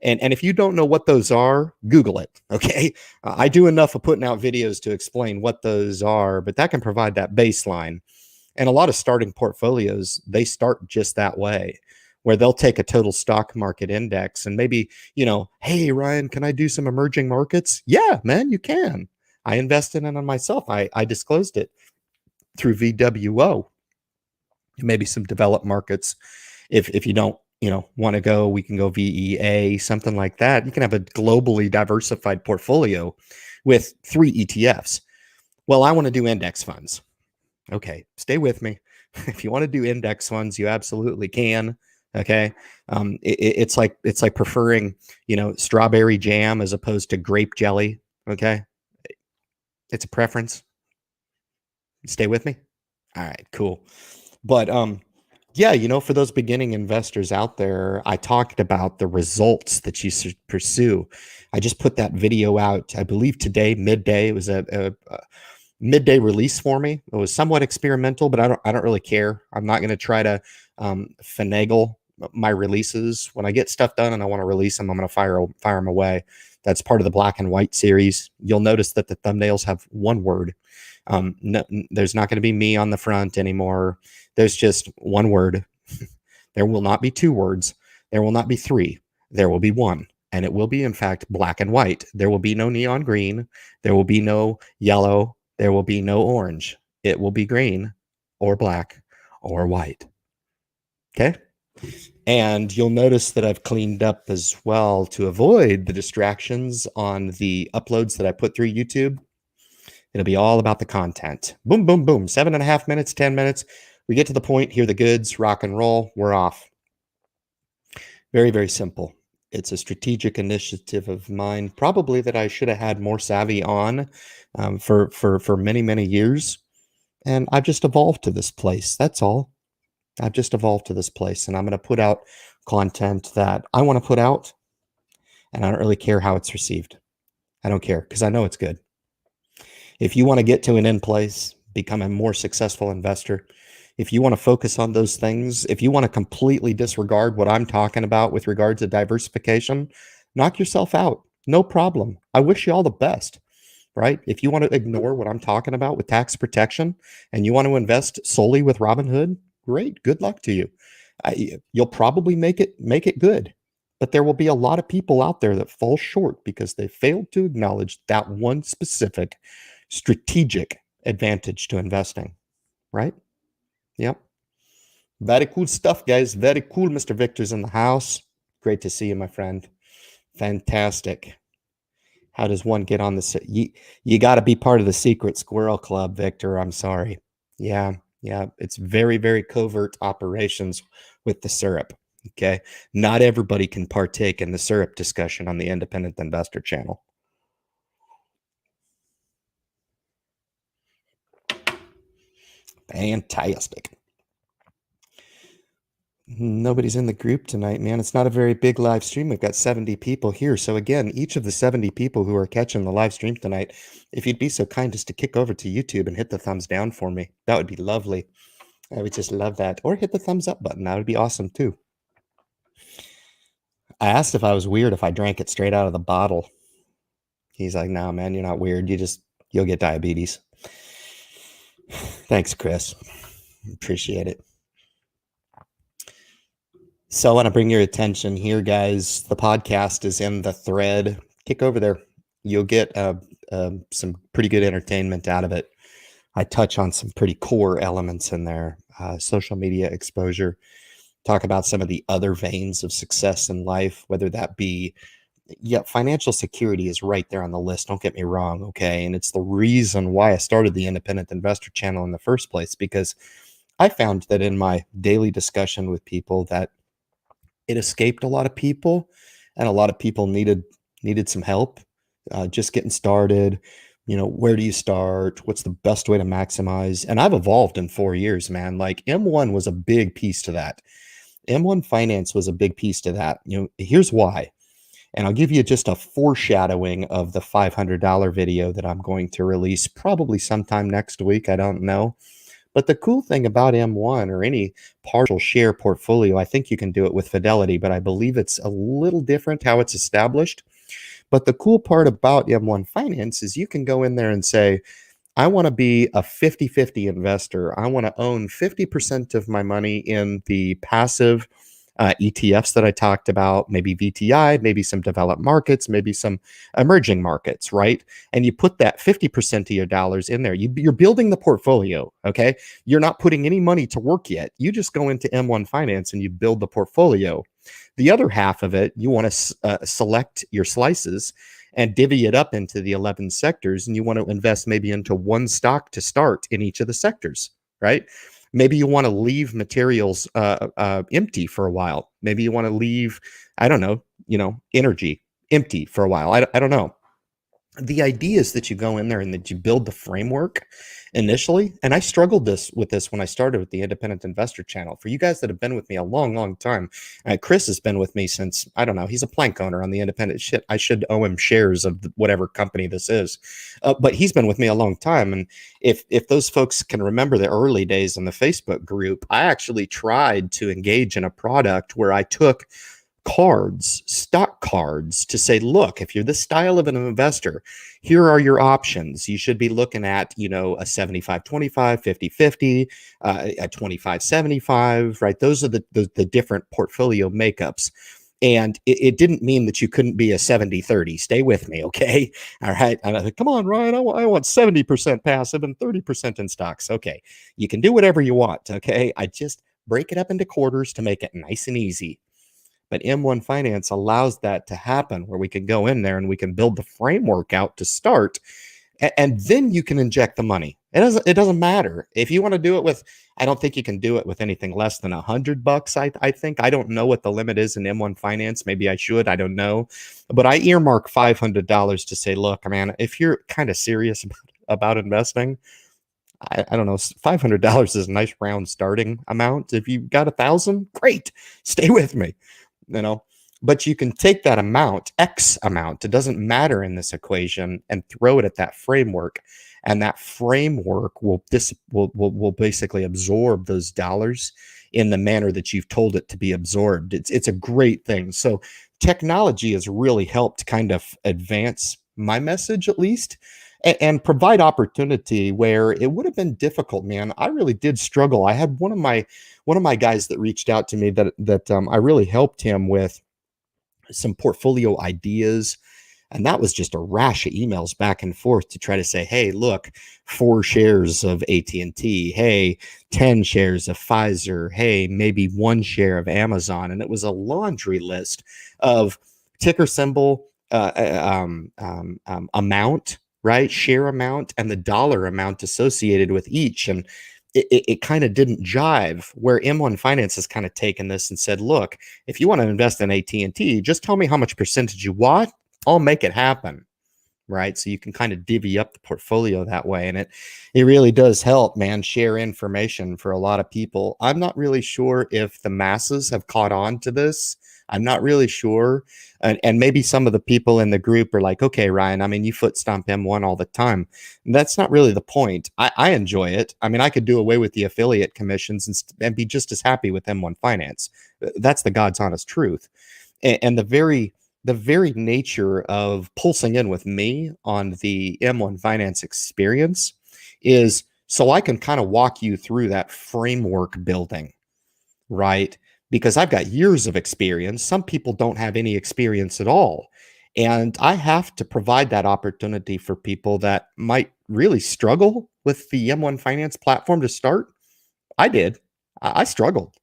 And if you don't know what those are, Google it. Okay. I do enough of putting out videos to explain what those are, but that can provide that baseline. And a lot of starting portfolios, they start just that way, where they'll take a total stock market index and maybe, hey, Ryan, can I do some emerging markets? Yeah, man, you can. I invested in it myself. I disclosed it through VWO. Maybe some developed markets. If you don't, want to go, we can go VEA, something like that. You can have a globally diversified portfolio with 3 ETFs. Well, I want to do index funds. Okay, stay with me. If you want to do index funds, you absolutely can. Okay, it's like preferring, strawberry jam as opposed to grape jelly. Okay, it's a preference. Stay with me. All right, cool. But yeah, for those beginning investors out there, I talked about the results that you should pursue. I just put that video out, I believe today, midday. It was a midday release for me. It was somewhat experimental, but I don't really care. I'm not going to try to finagle my releases. When I get stuff done and I want to release them, I'm going to fire them away. That's part of the black and white series. You'll notice that the thumbnails have one word. No, there's not going to be me on the front anymore. There's just one word. There will not be 2 words. There will not be 3. There will be 1. And it will be, in fact, black and white. There will be no neon green. There will be no yellow. There will be no orange. It will be green or black or white. Okay? And you'll notice that I've cleaned up as well to avoid the distractions on the uploads that I put through YouTube. It'll be all about the content. Boom, boom, boom. 7.5 minutes, 10 minutes. We get to the point, hear the goods, rock and roll, we're off. Very, very simple. It's a strategic initiative of mine, probably that I should have had more savvy on for many, many years. And I've just evolved to this place. That's all. I've just evolved to this place, and I'm going to put out content that I want to put out, and I don't really care how it's received. I don't care because I know it's good. If you want to get to an end place, become a more successful investor, if you want to focus on those things, if you want to completely disregard what I'm talking about with regards to diversification, knock yourself out. No problem. I wish you all the best, right? If you want to ignore what I'm talking about with tax protection and you want to invest solely with Robinhood, great. Good luck to you. You'll probably make it good. But there will be a lot of people out there that fall short because they failed to acknowledge that one specific strategic advantage to investing, right? Yep. Very cool stuff, guys. Very cool. Mr. Victor's in the house. Great to see you, my friend. Fantastic. How does one get on the... You got to be part of the secret squirrel club, Victor. I'm sorry. Yeah. It's very, very covert operations with the syrup. Okay. Not everybody can partake in the syrup discussion on the Independent Investor channel. Fantastic. Nobody's in the group tonight, man. It's not a very big live stream. We've got 70 people here. So again, each of the 70 people who are catching the live stream tonight, if you'd be so kind as to kick over to YouTube and hit the thumbs down for me, that would be lovely. I would just love that. Or hit the thumbs up button. That would be awesome too. I asked if I was weird if I drank it straight out of the bottle. He's like, no, man, you're not weird. You'll get diabetes. Thanks, Chris. Appreciate it. So I want to bring your attention here, guys. The podcast is in the thread. Kick over there. You'll get some pretty good entertainment out of it. I touch on some pretty core elements in there. Social media exposure. Talk about some of the other veins of success in life, whether that be, yeah, financial security is right there on the list. Don't get me wrong. Okay. And it's the reason why I started the Independent Investor channel in the first place, because I found that in my daily discussion with people that it escaped a lot of people, and a lot of people needed some help just getting started. Where do you start? What's the best way to maximize? And I've evolved in 4 years, man. Like M1 was a big piece to that. M1 Finance was a big piece to that. Here's why. And I'll give you just a foreshadowing of the $500 video that I'm going to release probably sometime next week. I don't know. But the cool thing about M1 or any partial share portfolio, I think you can do it with Fidelity, but I believe it's a little different how it's established. But the cool part about M1 Finance is you can go in there and say, I want to be a 50-50 investor. I want to own 50% of my money in the passive ETFs that I talked about, maybe VTI, maybe some developed markets, maybe some emerging markets, right? And you put that 50% of your dollars in there. You're building the portfolio, okay? You're not putting any money to work yet. You just go into M1 Finance and you build the portfolio. The other half of it, you want to select your slices and divvy it up into the 11 sectors, and you want to invest maybe into one stock to start in each of the sectors, right? Maybe you want to leave materials empty for a while. Maybe you want to leave, I don't know, energy empty for a while. I don't know. The idea is that you go in there and that you build the framework initially. And I struggled with this when I started with the Independent Investor channel. For you guys that have been with me a long, long time, Chris has been with me since, I don't know, he's a plank owner on the Independent shit. I should owe him shares of whatever company this is. But he's been with me a long time. And if those folks can remember the early days in the Facebook group, I actually tried to engage in a product where I took stock cards to say, look, if you're this style of an investor, here are your options. You should be looking at, a 75-25, 50-50, a 25-75, right? Those are the different portfolio makeups. And it didn't mean that you couldn't be a 70-30. Stay with me, okay? All right. And I said, come on, Ryan, I want 70% passive and 30% in stocks. Okay. You can do whatever you want, okay? I just break it up into quarters to make it nice and easy. But M1 Finance allows that to happen, where we can go in there and we can build the framework out to start, and then you can inject the money. It doesn't matter if you want to do it with. I don't think you can do it with anything less than $100. I think I don't know what the limit is in M1 Finance. Maybe I should. I don't know, but I earmark $500 to say, look, man, if you're kind of serious about investing, I don't know, $500 is a nice round starting amount. If you got 1,000, great, stay with me. But you can take that amount, X amount, it doesn't matter in this equation, and throw it at that framework. And that framework will basically absorb those dollars in the manner that you've told it to be absorbed. It's a great thing. So technology has really helped kind of advance my message, at least, and provide opportunity where it would have been difficult, man. I really did struggle. I had one of my guys that reached out to me that I really helped him with some portfolio ideas. And that was just a rash of emails back and forth to try to say, hey, look, 4 shares of AT&T. Hey, 10 shares of Pfizer. Hey, maybe 1 share of Amazon. And it was a laundry list of ticker symbol amount, right? Share amount and the dollar amount associated with each. And it kind of didn't jive, where M1 Finance has kind of taken this and said, look, if you want to invest in AT&T, just tell me how much percentage you want. I'll make it happen, right? So you can kind of divvy up the portfolio that way. And it really does help, man, share information for a lot of people. I'm not really sure if the masses have caught on to this. I'm not really sure. And maybe some of the people in the group are like, okay, Ryan, I mean, you foot stomp M1 all the time. That's not really the point. I enjoy it. I mean, I could do away with the affiliate commissions and be just as happy with M1 Finance. That's the God's honest truth. And the very nature of pulsing in with me on the M1 Finance experience is so I can kind of walk you through that framework building, right? Because I've got years of experience. Some people don't have any experience at all. And I have to provide that opportunity for people that might really struggle with the M1 Finance platform to start. I did. I struggled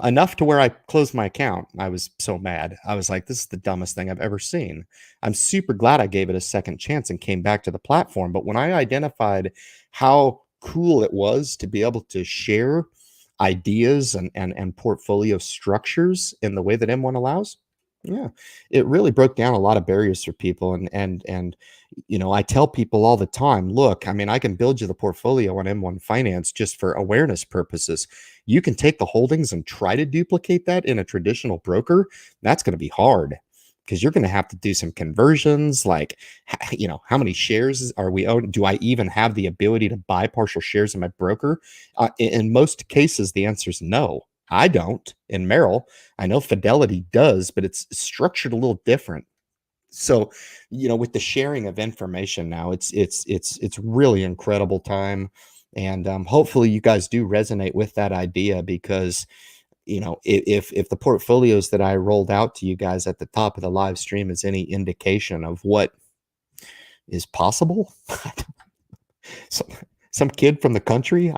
enough to where I closed my account. I was so mad. I was like, this is the dumbest thing I've ever seen. I'm super glad I gave it a second chance and came back to the platform. But when I identified how cool it was to be able to share ideas and portfolio structures in the way that M1 allows, yeah, it really broke down a lot of barriers for people. And I tell people all the time, look, I mean, I can build you the portfolio on M1 Finance just for awareness purposes. You can take the holdings and try to duplicate that in a traditional broker. That's going to be hard because you're going to have to do some conversions, like, how many shares are we own? Do I even have the ability to buy partial shares in my broker? In most cases, the answer is no. I don't. In Merrill, I know Fidelity does, but it's structured a little different. So, with the sharing of information now, it's really incredible time, and hopefully you guys do resonate with that idea because if the portfolios that I rolled out to you guys at the top of the live stream is any indication of what is possible, some kid from the country,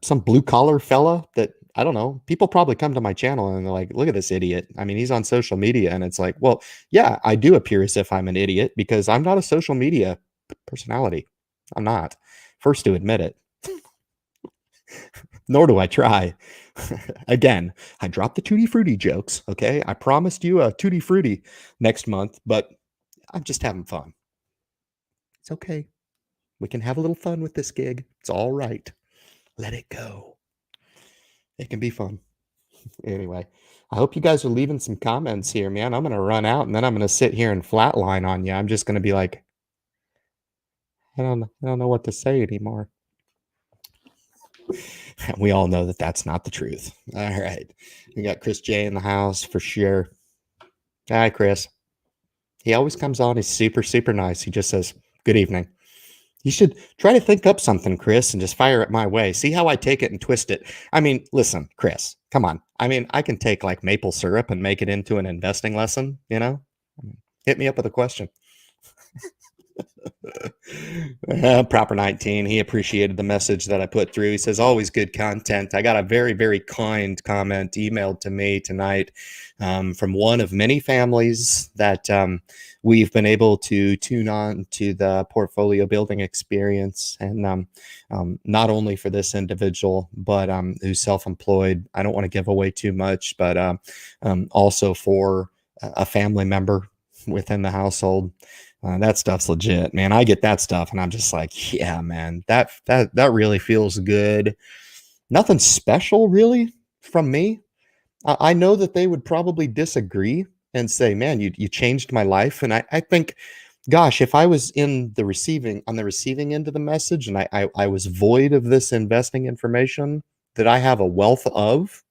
some blue collar fella that I don't know, people probably come to my channel and they're like, look at this idiot. I mean, he's on social media. And it's like, well, yeah, I do appear as if I'm an idiot because I'm not a social media personality. I'm not. First to admit it. Nor do I try. Again, I dropped the Tutti Frutti jokes. Okay. I promised you a Tutti Frutti next month, but I'm just having fun. It's okay. We can have a little fun with this gig. It's all right. Let it go. It can be fun. Anyway, I hope you guys are leaving some comments here, man. I'm going to run out and then I'm going to sit here and flatline on you. I'm just going to be like, I don't know what to say anymore. We all know that that's not the truth. All right. We got Chris J in the house for sure. Hi, Chris. He always comes on. He's super, super nice. He just says, good evening. You should try to think up something, Chris, and just fire it my way. See how I take it and twist it. I mean, listen, Chris, come on. I mean, I can take like maple syrup and make it into an investing lesson, Hit me up with a question. Proper 19. He appreciated the message that I put through. He says, always good content. I got a very, very kind comment emailed to me tonight from one of many families that we've been able to tune on to the portfolio building experience. And not only for this individual, but who's self-employed. I don't want to give away too much, but also for a family member within the household. That stuff's legit, man. I get that stuff and I'm just like, yeah, man, that really feels good. Nothing special really from me. I know that they would probably disagree and say, man, you changed my life. And I think, gosh, if I was on the receiving end of the message and I was void of this investing information that I have a wealth of,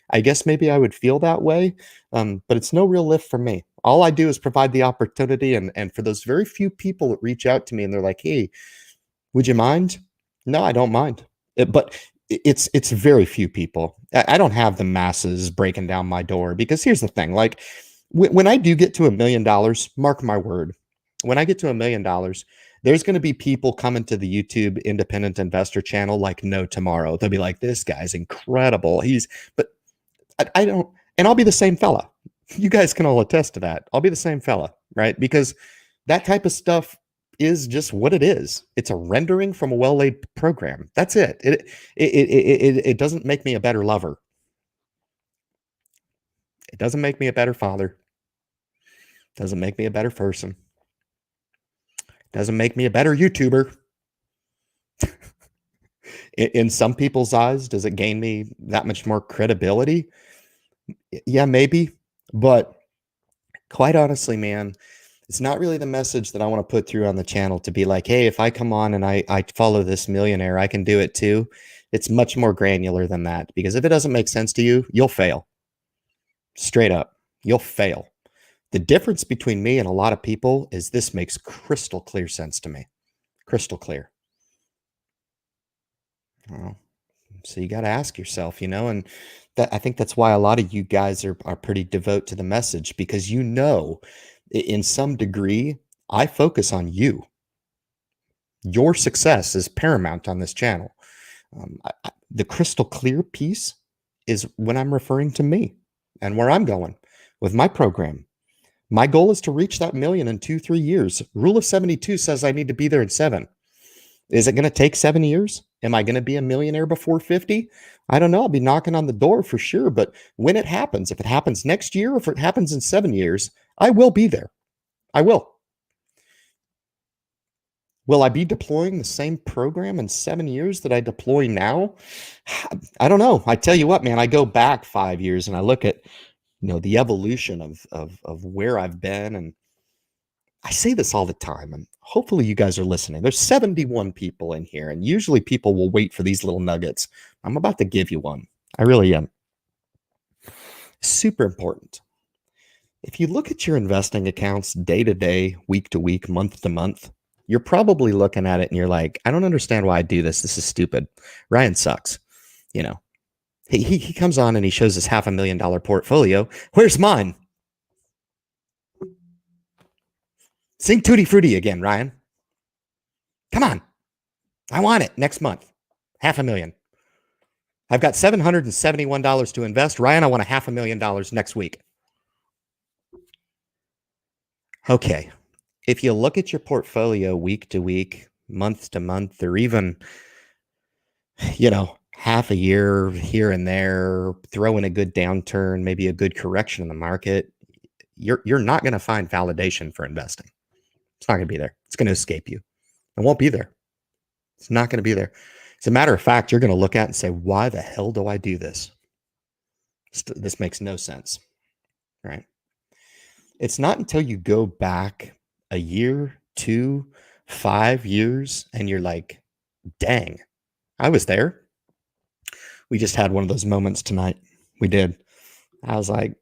I guess maybe I would feel that way. But it's no real lift for me. All I do is provide the opportunity. And for those very few people that reach out to me and they're like, hey, would you mind? No, I don't mind. But it's very few people. I don't have the masses breaking down my door because here's the thing. Like when I do get to $1 million, mark my word, when I get to $1 million, there's going to be people coming to the YouTube independent investor channel like no tomorrow. They'll be like, this guy's incredible. But I don't, and I'll be the same fella. You guys can all attest to that. I'll be the same fella, right? Because that type of stuff is just what it is. It's a rendering from a well-laid program. That's it. It doesn't make me a better lover. It doesn't make me a better father. It doesn't make me a better person. It doesn't make me a better YouTuber. In some people's eyes, does it gain me that much more credibility? Yeah, maybe. But quite honestly, man, it's not really the message that I want to put through on the channel to be like, hey, if I come on and I follow this millionaire, I can do it too. It's much more granular than that, because if it doesn't make sense to you, you'll fail. Straight up. You'll fail. The difference between me and a lot of people is this makes crystal clear sense to me. Crystal clear. Well, so you got to ask yourself, and I think that's why a lot of you guys are pretty devout to the message, because in some degree, I focus on you. Your success is paramount on this channel. The crystal clear piece is when I'm referring to me and where I'm going with my program. My goal is to reach that million in 2-3 years. Rule of 72 says I need to be there in 7. Is it going to take 7 years? Am I going to be a millionaire before 50? I don't know. I'll be knocking on the door for sure. But when it happens, if it happens next year, or if it happens in 7 years, I will be there. I will. Will I be deploying the same program in 7 years that I deploy now? I don't know. I tell you what, man, I go back 5 years and I look at, the evolution of where I've been. And I say this all the time, and hopefully you guys are listening. There's 71 people in here, and usually people will wait for these little nuggets. I'm about to give you one. I really am. Super important. If you look at your investing accounts day to day, week to week, month to month, you're probably looking at it and you're like, I don't understand why I do this. This is stupid. Ryan sucks. He comes on and he shows his $500,000 portfolio. Where's mine? Sing Tutti Frutti again, Ryan. Come on. I want it next month. $500,000. I've got $771 to invest. Ryan, I want $500,000 next week. Okay. If you look at your portfolio week to week, month to month, or even, half a year here and there, throw in a good downturn, maybe a good correction in the market, you're not going to find validation for investing. It's not going to be there. It's going to escape you. It won't be there. It's not going to be there. As a matter of fact, you're going to look at it and say, why the hell do I do this? This makes no sense, right? It's not until you go back a year, 2, 5 years, and you're like, dang, I was there. We just had one of those moments tonight. We did. I was like,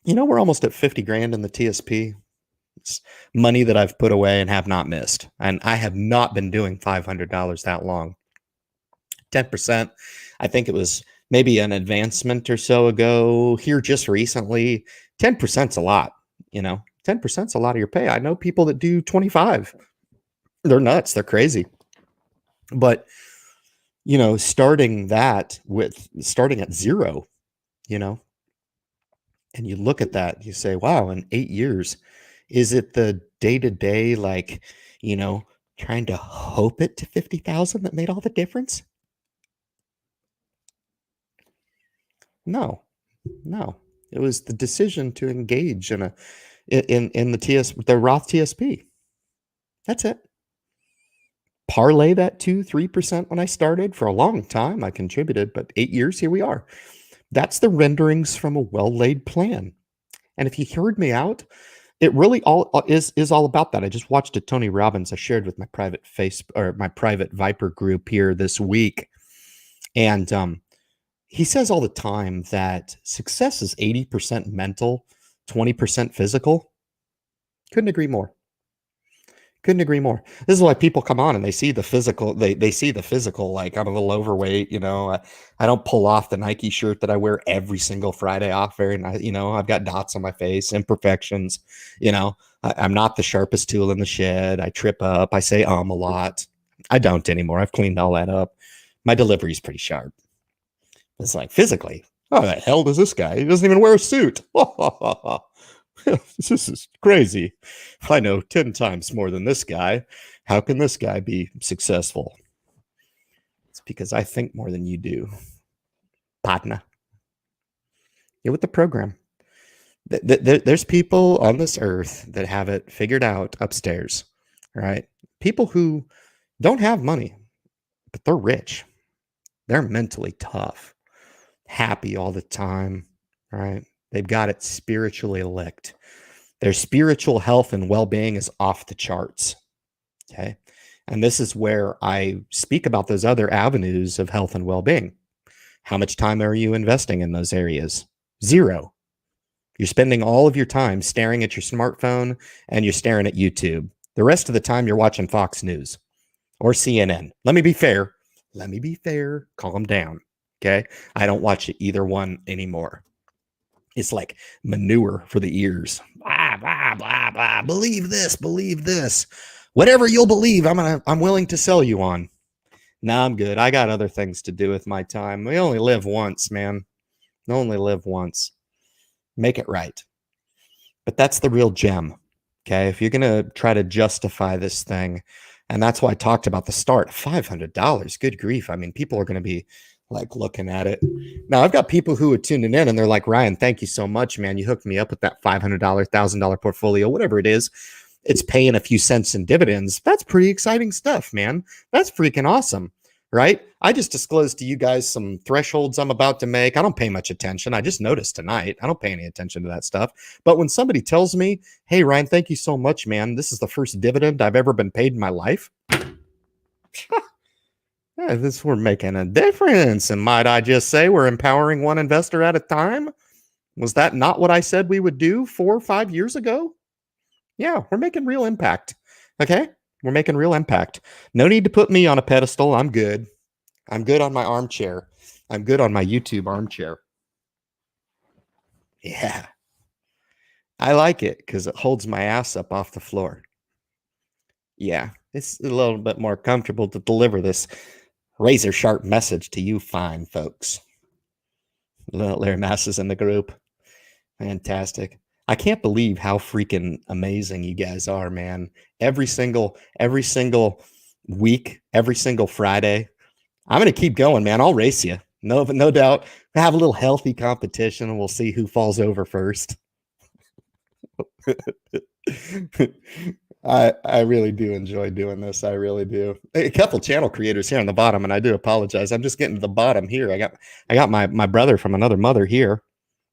we're almost at 50 grand in the TSP. It's money that I've put away and have not missed. And I have not been doing $500 that long. 10%. I think it was maybe an advancement or so ago here just recently. 10%'s a lot, 10%'s a lot of your pay. I know people that do 25. They're nuts. They're crazy. But, starting at 0, and you look at that, you say, wow, in 8 years, is it the day-to-day, trying to hope it to 50,000 that made all the difference? No. It was the decision to engage in the Roth TSP. That's it. Parlay that 2-3% when I started. For a long time I contributed, but 8 years, here we are. That's the renderings from a well-laid plan. And if you heard me out, it really all is all about that. I just watched a Tony Robbins I shared with my private Viper group here this week. And he says all the time that success is 80% mental, 20% physical. Couldn't agree more. This is why people come on and they see the physical. They see the physical, like I'm a little overweight. I don't pull off the Nike shirt that I wear every single Friday off very nice. I've got dots on my face, imperfections. I'm not the sharpest tool in the shed. I trip up. I say a lot. I don't anymore. I've cleaned all that up. My delivery is pretty sharp. It's like physically, oh, the hell does this guy? He doesn't even wear a suit. This is crazy. I know 10 times more than this guy. How can this guy be successful? It's because I think more than you do. Partner. You're with the program. There's people on this earth that have it figured out upstairs, right? People who don't have money, but they're rich. They're mentally tough, happy all the time, right? They've got it spiritually licked. Their spiritual health and well-being is off the charts. Okay. And this is where I speak about those other avenues of health and well-being. How much time are you investing in those areas? 0. You're spending all of your time staring at your smartphone and you're staring at YouTube. The rest of the time, you're watching Fox News or CNN. Let me be fair. Let me be fair. Calm down. Okay. I don't watch either one anymore. It's like manure for the ears. Blah, blah, blah, blah. Believe this, believe this. Whatever you'll believe, I'm willing to sell you on. Nah, I'm good. I got other things to do with my time. We only live once, man. We only live once. Make it right. But that's the real gem. Okay. If you're going to try to justify this thing, and that's why I talked about the start, $500. Good grief. I mean, people are going to be like looking at it. Now, I've got people who are tuning in and they're like, Ryan, thank you so much, man. You hooked me up with that $500, $1,000 portfolio, whatever it is. It's paying a few cents in dividends. That's pretty exciting stuff, man. That's freaking awesome, right? I just disclosed to you guys some thresholds I'm about to make. I don't pay much attention. I just noticed tonight. I don't pay any attention to that stuff. But when somebody tells me, hey, Ryan, thank you so much, man. This is the first dividend I've ever been paid in my life. Yeah, we're making a difference. And might I just say we're empowering one investor at a time? Was that not what I said we would do 4 or 5 years ago? Yeah, we're making real impact. Okay? We're making real impact. No need to put me on a pedestal. I'm good. I'm good on my armchair. I'm good on my YouTube armchair. Yeah. I like it because it holds my ass up off the floor. Yeah, it's a little bit more comfortable to deliver this razor sharp message to you fine folks. Larry Mass is in the group. Fantastic. I can't believe how freaking amazing you guys are, man. Every single week, every single Friday. I'm going to keep going, man. I'll race you. No doubt. Have a little healthy competition and we'll see who falls over first. I really do enjoy doing this. I really do. A couple channel creators here on the bottom, and I do apologize. I'm just getting to the bottom here. I got my brother from another mother here.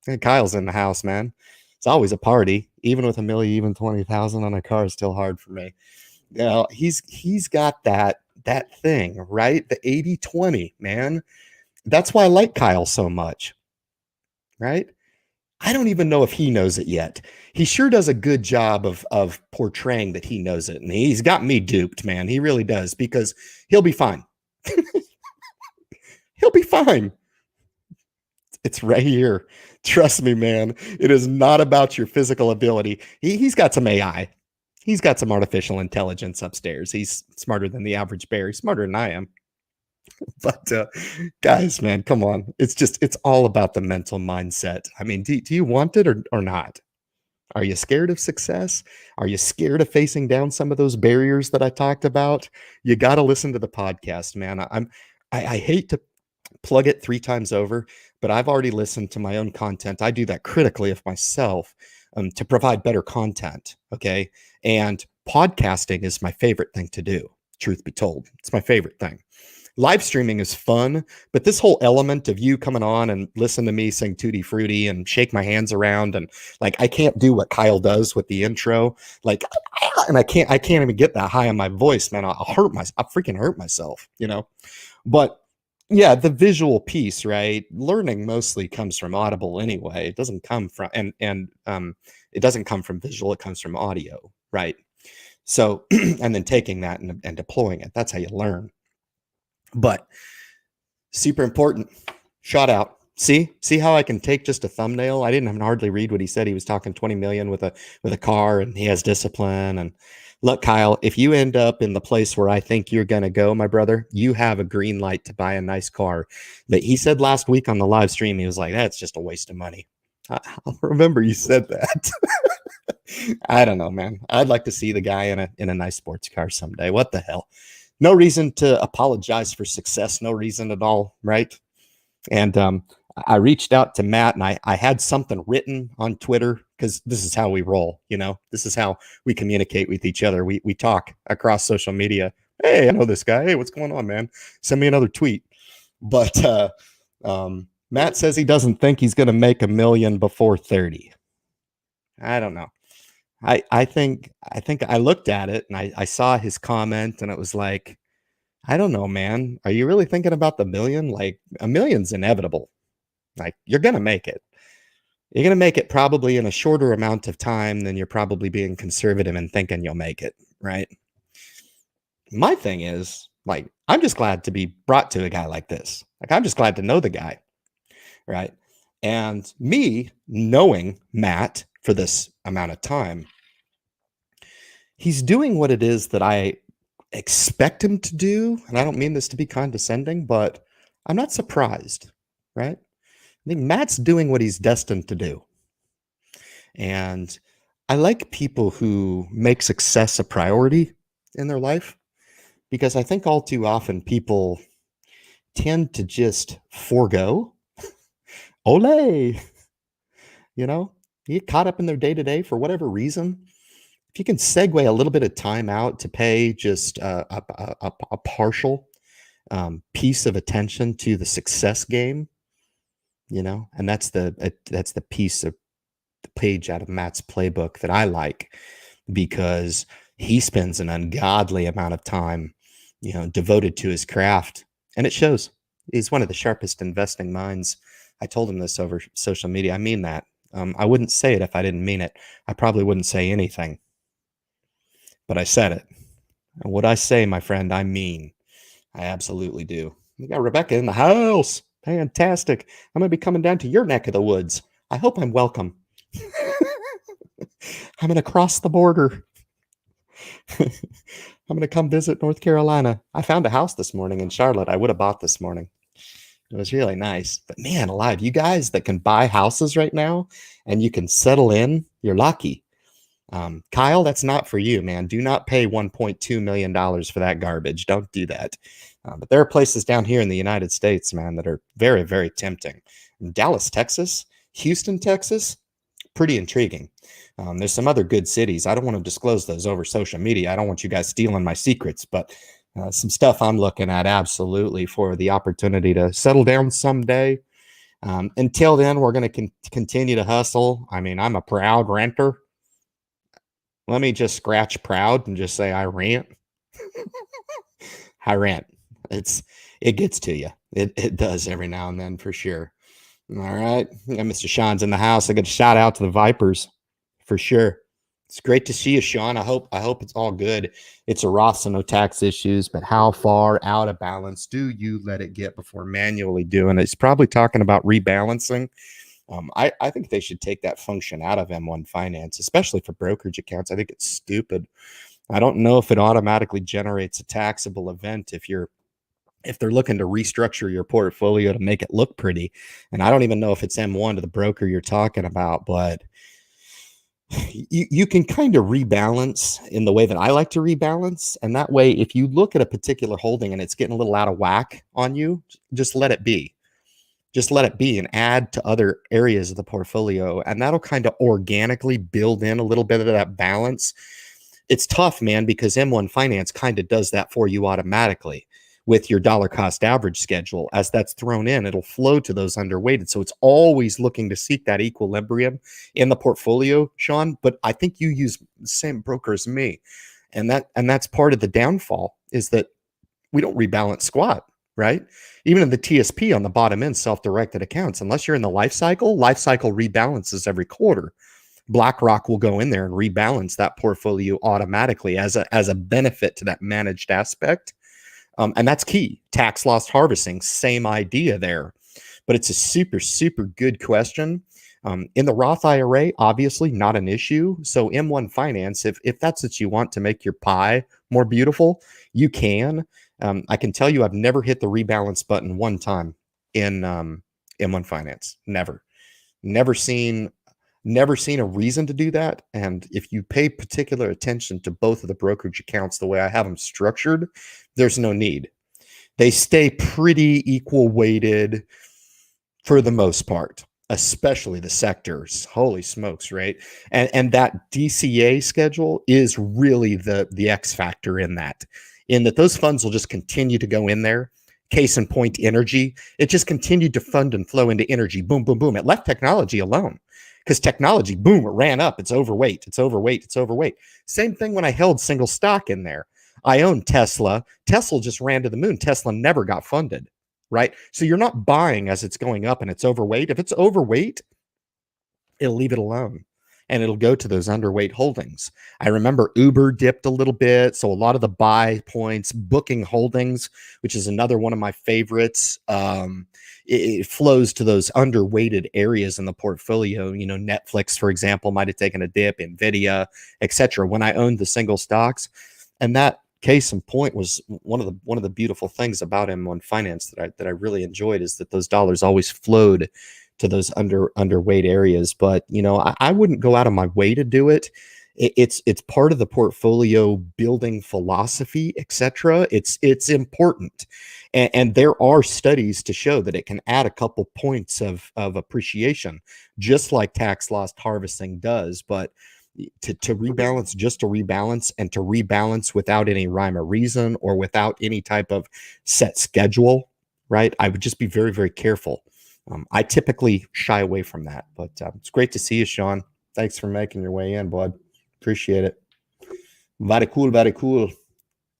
And Kyle's in the house, man. It's always a party. Even with $1 million, even 20,000 on a car is still hard for me. You know, he's got that thing, right? The 80-20, man. That's why I like Kyle so much. Right? I don't even know if he knows it yet. He sure does a good job of portraying that he knows it. And he's got me duped, man. He really does, because he'll be fine. He'll be fine. It's right here. Trust me, man. It is not about your physical ability. He's got some AI. He's got some artificial intelligence upstairs. He's smarter than the average bear. He's smarter than I am. But guys, man, come on. It's all about the mental mindset. I mean, do you want it or not? Are you scared of success? Are you scared of facing down some of those barriers that I talked about? You got to listen to the podcast, man. I hate to plug it 3 times over, but I've already listened to my own content. I do that critically of myself to provide better content. Okay. And podcasting is my favorite thing to do. Truth be told, it's my favorite thing. Live streaming is fun, but this whole element of you coming on and listen to me sing Tutti Frutti and shake my hands around, and like, I can't do what Kyle does with the intro. Like, and I can't even get that high on my voice, man. I'll freaking hurt myself, you know? But yeah, the visual piece, right? Learning mostly comes from Audible anyway. It doesn't come from, and it doesn't come from visual. It comes from audio, right? So, and then taking that and deploying it. That's how you learn. But super important. Shout out. See how I can take just a thumbnail? I didn't even hardly read what he said. He was talking 20 million with a car, and he has discipline. And look, Kyle, if you end up in the place where I think you're going to go, my brother, you have a green light to buy a nice car. But he said last week on the live stream, he was like, that's just a waste of money. I remember you said that. I don't know, man. I'd like to see the guy in a nice sports car someday. What the hell? No reason to apologize for success. No reason at all, right? And I reached out to Matt, and I had something written on Twitter, because this is how we roll, you know? This is how we communicate with each other. We talk across social media. Hey, I know this guy. Hey, what's going on, man? Send me another tweet. But Matt says he doesn't think he's going to make $1 million before 30. I don't know. I think I looked at it and I saw his comment, and it was like, I don't know, man. Are you really thinking about the million? Like, $1 million's inevitable. Like, you're going to make it. You're going to make it probably in a shorter amount of time than you're probably being conservative and thinking you'll make it, right? My thing is, like, I'm just glad to be brought to a guy like this. Like, I'm just glad to know the guy, right? And me knowing Matt for this amount of time, he's doing what it is that I expect him to do. And I don't mean this to be condescending, but I'm not surprised, right? I think Matt's doing what he's destined to do. And I like people who make success a priority in their life, because I think all too often people tend to just forego, ole, you know, you get caught up in their day to day for whatever reason. If you can segue a little bit of time out to pay just a partial piece of attention to the success game, and that's the piece of the page out of Matt's playbook that I like, because he spends an ungodly amount of time, devoted to his craft, and it shows. He's one of the sharpest investing minds. I told him this over social media. I mean that. I wouldn't say it if I didn't mean it. I probably wouldn't say anything, but I said it. And what I say, my friend, I mean. I absolutely do. We got Rebecca in the house. Fantastic. I'm going to be coming down to your neck of the woods. I hope I'm welcome. I'm going to cross the border. I'm going to come visit North Carolina. I found a house this morning in Charlotte. I would have bought this morning. It was really nice. But man alive, you guys that can buy houses right now and you can settle in, you're lucky. Kyle, that's not for you, man. Do not pay $1.2 million for that garbage. Don't do that. But there are places down here in the United States, man, that are very, very tempting. Dallas, Texas, Houston, Texas, pretty intriguing. There's some other good cities. I don't want to disclose those over social media. I don't want you guys stealing my secrets, but some stuff I'm looking at absolutely for the opportunity to settle down someday. Until then, we're going to continue to hustle. I mean, I'm a proud renter. Let me just scratch proud and just say I rent. I rent. It gets to you. It does every now and then for sure. All right. Yeah, Mr. Sean's in the house. I got a shout out to the Vipers for sure. It's great to see you, Sean. I hope it's all good. It's a Roth, so no tax issues, but how far out of balance do you let it get before manually doing it? It's probably talking about rebalancing. I think they should take that function out of M1 Finance, especially for brokerage accounts. I think it's stupid. I don't know if it automatically generates a taxable event if they're looking to restructure your portfolio to make it look pretty. And I don't even know if it's M1 to the broker you're talking about, but you can kind of rebalance in the way that I like to rebalance. And that way, if you look at a particular holding and it's getting a little out of whack on you, just let it be. Just let it be and add to other areas of the portfolio. And that'll kind of organically build in a little bit of that balance. It's tough, man, because M1 Finance kind of does that for you automatically with your dollar cost average schedule. As that's thrown in, it'll flow to those underweighted. So it's always looking to seek that equilibrium in the portfolio, Sean. But I think you use the same broker as me. And that's part of the downfall is that we don't rebalance squat. Right? Even in the TSP on the bottom end, self-directed accounts, unless you're in the life cycle rebalances every quarter. BlackRock will go in there and rebalance that portfolio automatically as a benefit to that managed aspect. And that's key. Tax loss harvesting, same idea there. But it's a super, super good question. In the Roth IRA, obviously not an issue. So M1 Finance, if that's what you want to make your pie more beautiful, you can. I can tell you I've never hit the rebalance button one time in M1 Finance. Never seen a reason to do that. And if you pay particular attention to both of the brokerage accounts the way I have them structured, there's no need. They stay pretty equal weighted for the most part, especially the sectors. Holy smokes, right? And that DCA schedule is really the X factor in that those funds will just continue to go in there. Case in point, energy. It just continued to fund and flow into energy. Boom, boom, boom. It left technology alone because technology, boom, it ran up. It's overweight. Same thing when I held single stock in there. I owned Tesla. Tesla just ran to the moon. Tesla never got funded, right? So you're not buying as it's going up and it's overweight. If it's overweight, it'll leave it alone and it'll go to those underweight holdings. I remember Uber dipped a little bit. So a lot of the buy points, booking holdings, which is another one of my favorites. It flows to those underweighted areas in the portfolio. You know, Netflix, for example, might have taken a dip, Nvidia, etc. when I owned the single stocks. And that case in point was one of the beautiful things about M1 Finance that I really enjoyed, is that those dollars always flowed to those underweight areas. But you know, I wouldn't go out of my way to do it. It's part of the portfolio building philosophy, etc. It's important, and there are studies to show that it can add a couple points of appreciation, just like tax loss harvesting does. But to rebalance, just to rebalance, and to rebalance without any rhyme or reason or without any type of set schedule, right? I would just be very, very careful. I typically shy away from that, but it's great to see you, Sean. Thanks for making your way in, bud. Appreciate it. Very cool, very cool.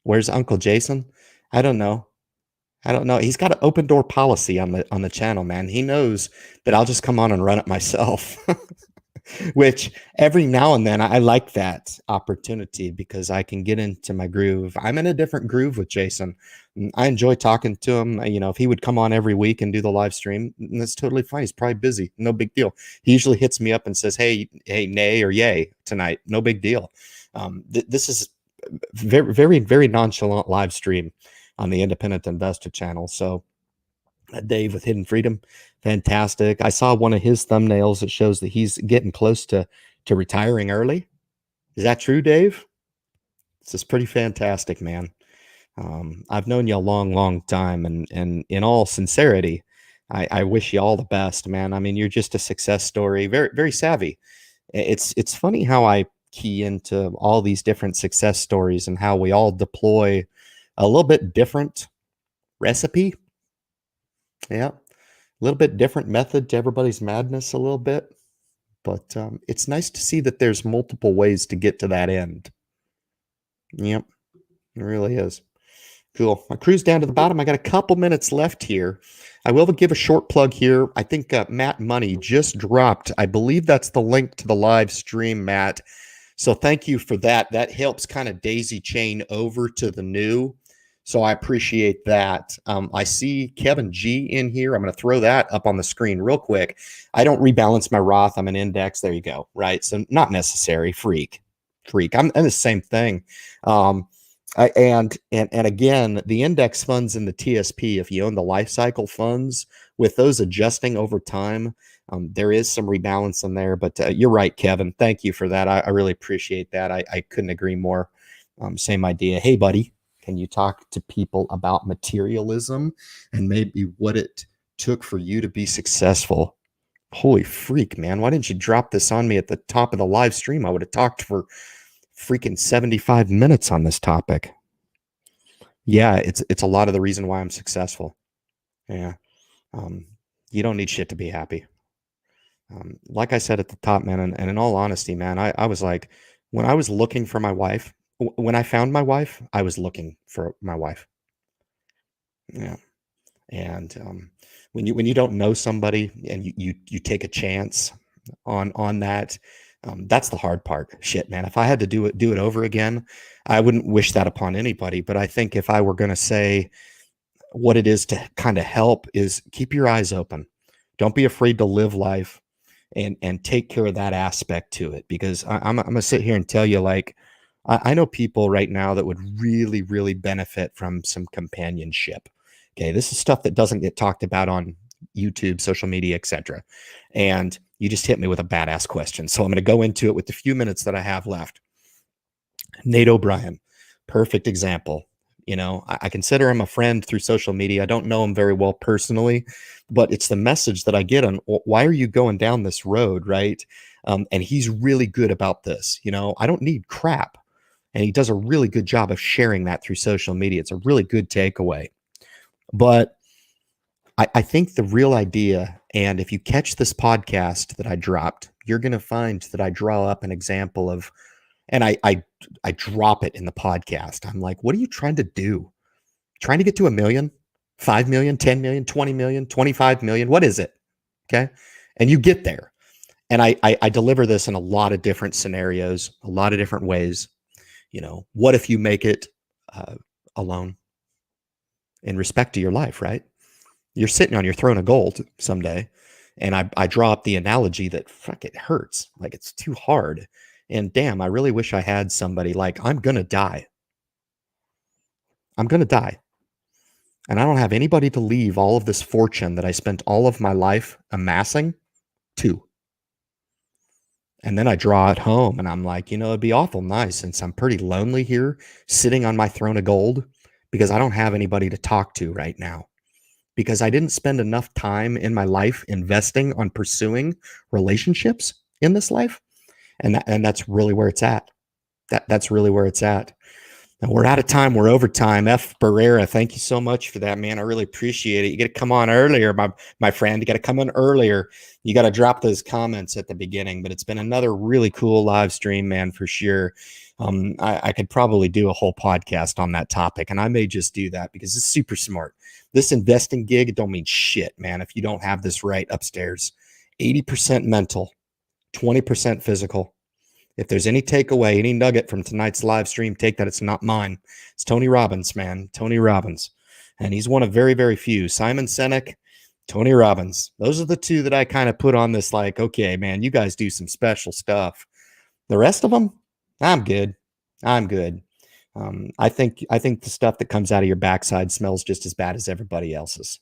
Where's Uncle Jason? I don't know. He's got an open door policy on the channel, man. He knows that I'll just come on and run it myself. Which every now and then I like that opportunity because I can get into my groove. I'm in a different groove with Jason. I enjoy talking to him. You know, if he would come on every week and do the live stream, that's totally fine. He's probably busy. No big deal. He usually hits me up and says, hey, nay or yay tonight. No big deal. This is very, very, very nonchalant live stream on the Independent Investor channel. So Dave with Hidden Freedom, fantastic. I saw one of his thumbnails that shows that he's getting close to retiring early. Is that true, Dave? This is pretty fantastic, man. I've known you a long, long time, and in all sincerity, I wish you all the best, man. I mean, you're just a success story, very, very savvy. It's funny how I key into all these different success stories and how we all deploy a little bit different recipe. Yeah, a little bit different method to everybody's madness, a little bit. But it's nice to see that there's multiple ways to get to that end. Yep, it really is. Cool. I cruise down to the bottom. I got a couple minutes left here. I will give a short plug here. I think Matt Money just dropped. I believe that's the link to the live stream, Matt. So thank you for that. That helps kind of daisy chain over to the new. So I appreciate that. I see Kevin G in here. I'm going to throw that up on the screen real quick. I don't rebalance my Roth. I'm an index. There you go. Right. So not necessary. Freak. I'm the same thing. And again, the index funds and the TSP, if you own the life cycle funds, with those adjusting over time, there is some rebalance in there. But you're right, Kevin. Thank you for that. I really appreciate that. I couldn't agree more. Same idea. Hey, buddy. Can you talk to people about materialism and maybe what it took for you to be successful? Holy freak, man. Why didn't you drop this on me at the top of the live stream? I would have talked for freaking 75 minutes on this topic. Yeah, it's a lot of the reason why I'm successful. Yeah. You don't need shit to be happy. Like I said at the top, man, and in all honesty, man, I was like, when I was looking for my wife, when I found my wife, I was looking for my wife. Yeah. And when you don't know somebody and you take a chance on that, that's the hard part. Shit, man. If I had to do it over again, I wouldn't wish that upon anybody. But I think if I were going to say what it is to kind of help is keep your eyes open. Don't be afraid to live life and take care of that aspect to it. Because I'm going to sit here and tell you, like, I know people right now that would really, really benefit from some companionship. Okay, this is stuff that doesn't get talked about on YouTube, social media, etc. And you just hit me with a badass question. So I'm going to go into it with the few minutes that I have left. Nate O'Brien, perfect example. You know, I consider him a friend through social media. I don't know him very well personally, but it's the message that I get on why are you going down this road, right? And he's really good about this. You know, I don't need crap. And he does a really good job of sharing that through social media. It's a really good takeaway. But I think the real idea, and if you catch this podcast that I dropped, you're going to find that I draw up an example of, and I drop it in the podcast. I'm like, what are you trying to do? Trying to get to 1 million, 5 million, 10 million, 20 million, 25 million? What is it? Okay. And you get there. And I deliver this in a lot of different scenarios, a lot of different ways. What if you make it alone in respect to your life, right? You're sitting on your throne of gold someday. And I draw up the analogy that, fuck, it hurts. Like, it's too hard. And damn, I really wish I had somebody like, I'm going to die. I'm going to die. And I don't have anybody to leave all of this fortune that I spent all of my life amassing to. And then I draw it home and I'm like, it'd be awful nice since I'm pretty lonely here sitting on my throne of gold because I don't have anybody to talk to right now. Because I didn't spend enough time in my life investing on pursuing relationships in this life. And that's really where it's at. That's really where it's at. And we're out of time. We're over time. F. Barrera, thank you so much for that, man. I really appreciate it. You got to come on earlier, my friend. You got to come in earlier. You got to drop those comments at the beginning. But it's been another really cool live stream, man, for sure. I could probably do a whole podcast on that topic, and I may just do that because it's super smart. This investing gig, it don't mean shit, man, if you don't have this right upstairs. 80% mental, 20% physical. If there's any takeaway, any nugget from tonight's live stream, take that. It's not mine. It's Tony Robbins, man. Tony Robbins. And he's one of very, very few. Simon Sinek, Tony Robbins. Those are the two that I kind of put on this like, okay, man, you guys do some special stuff. The rest of them, I'm good. I'm good. I think the stuff that comes out of your backside smells just as bad as everybody else's.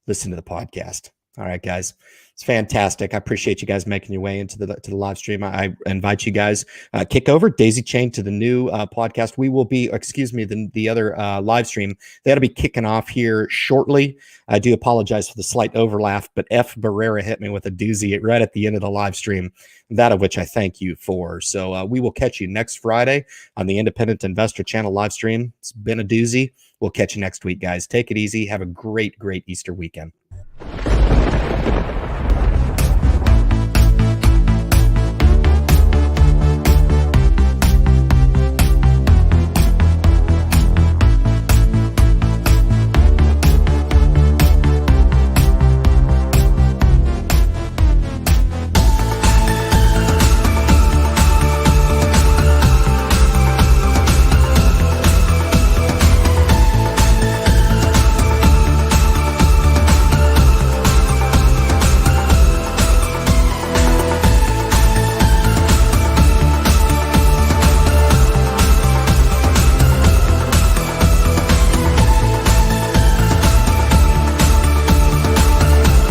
Listen to the podcast. All right, guys. It's fantastic. I appreciate you guys making your way into the live stream. I invite you guys kick over, daisy chain to the new podcast. We will be, the other live stream. That'll be kicking off here shortly. I do apologize for the slight overlap, but F. Barrera hit me with a doozy right at the end of the live stream, that of which I thank you for. So we will catch you next Friday on the Independent Investor Channel live stream. It's been a doozy. We'll catch you next week, guys. Take it easy. Have a great, great Easter weekend.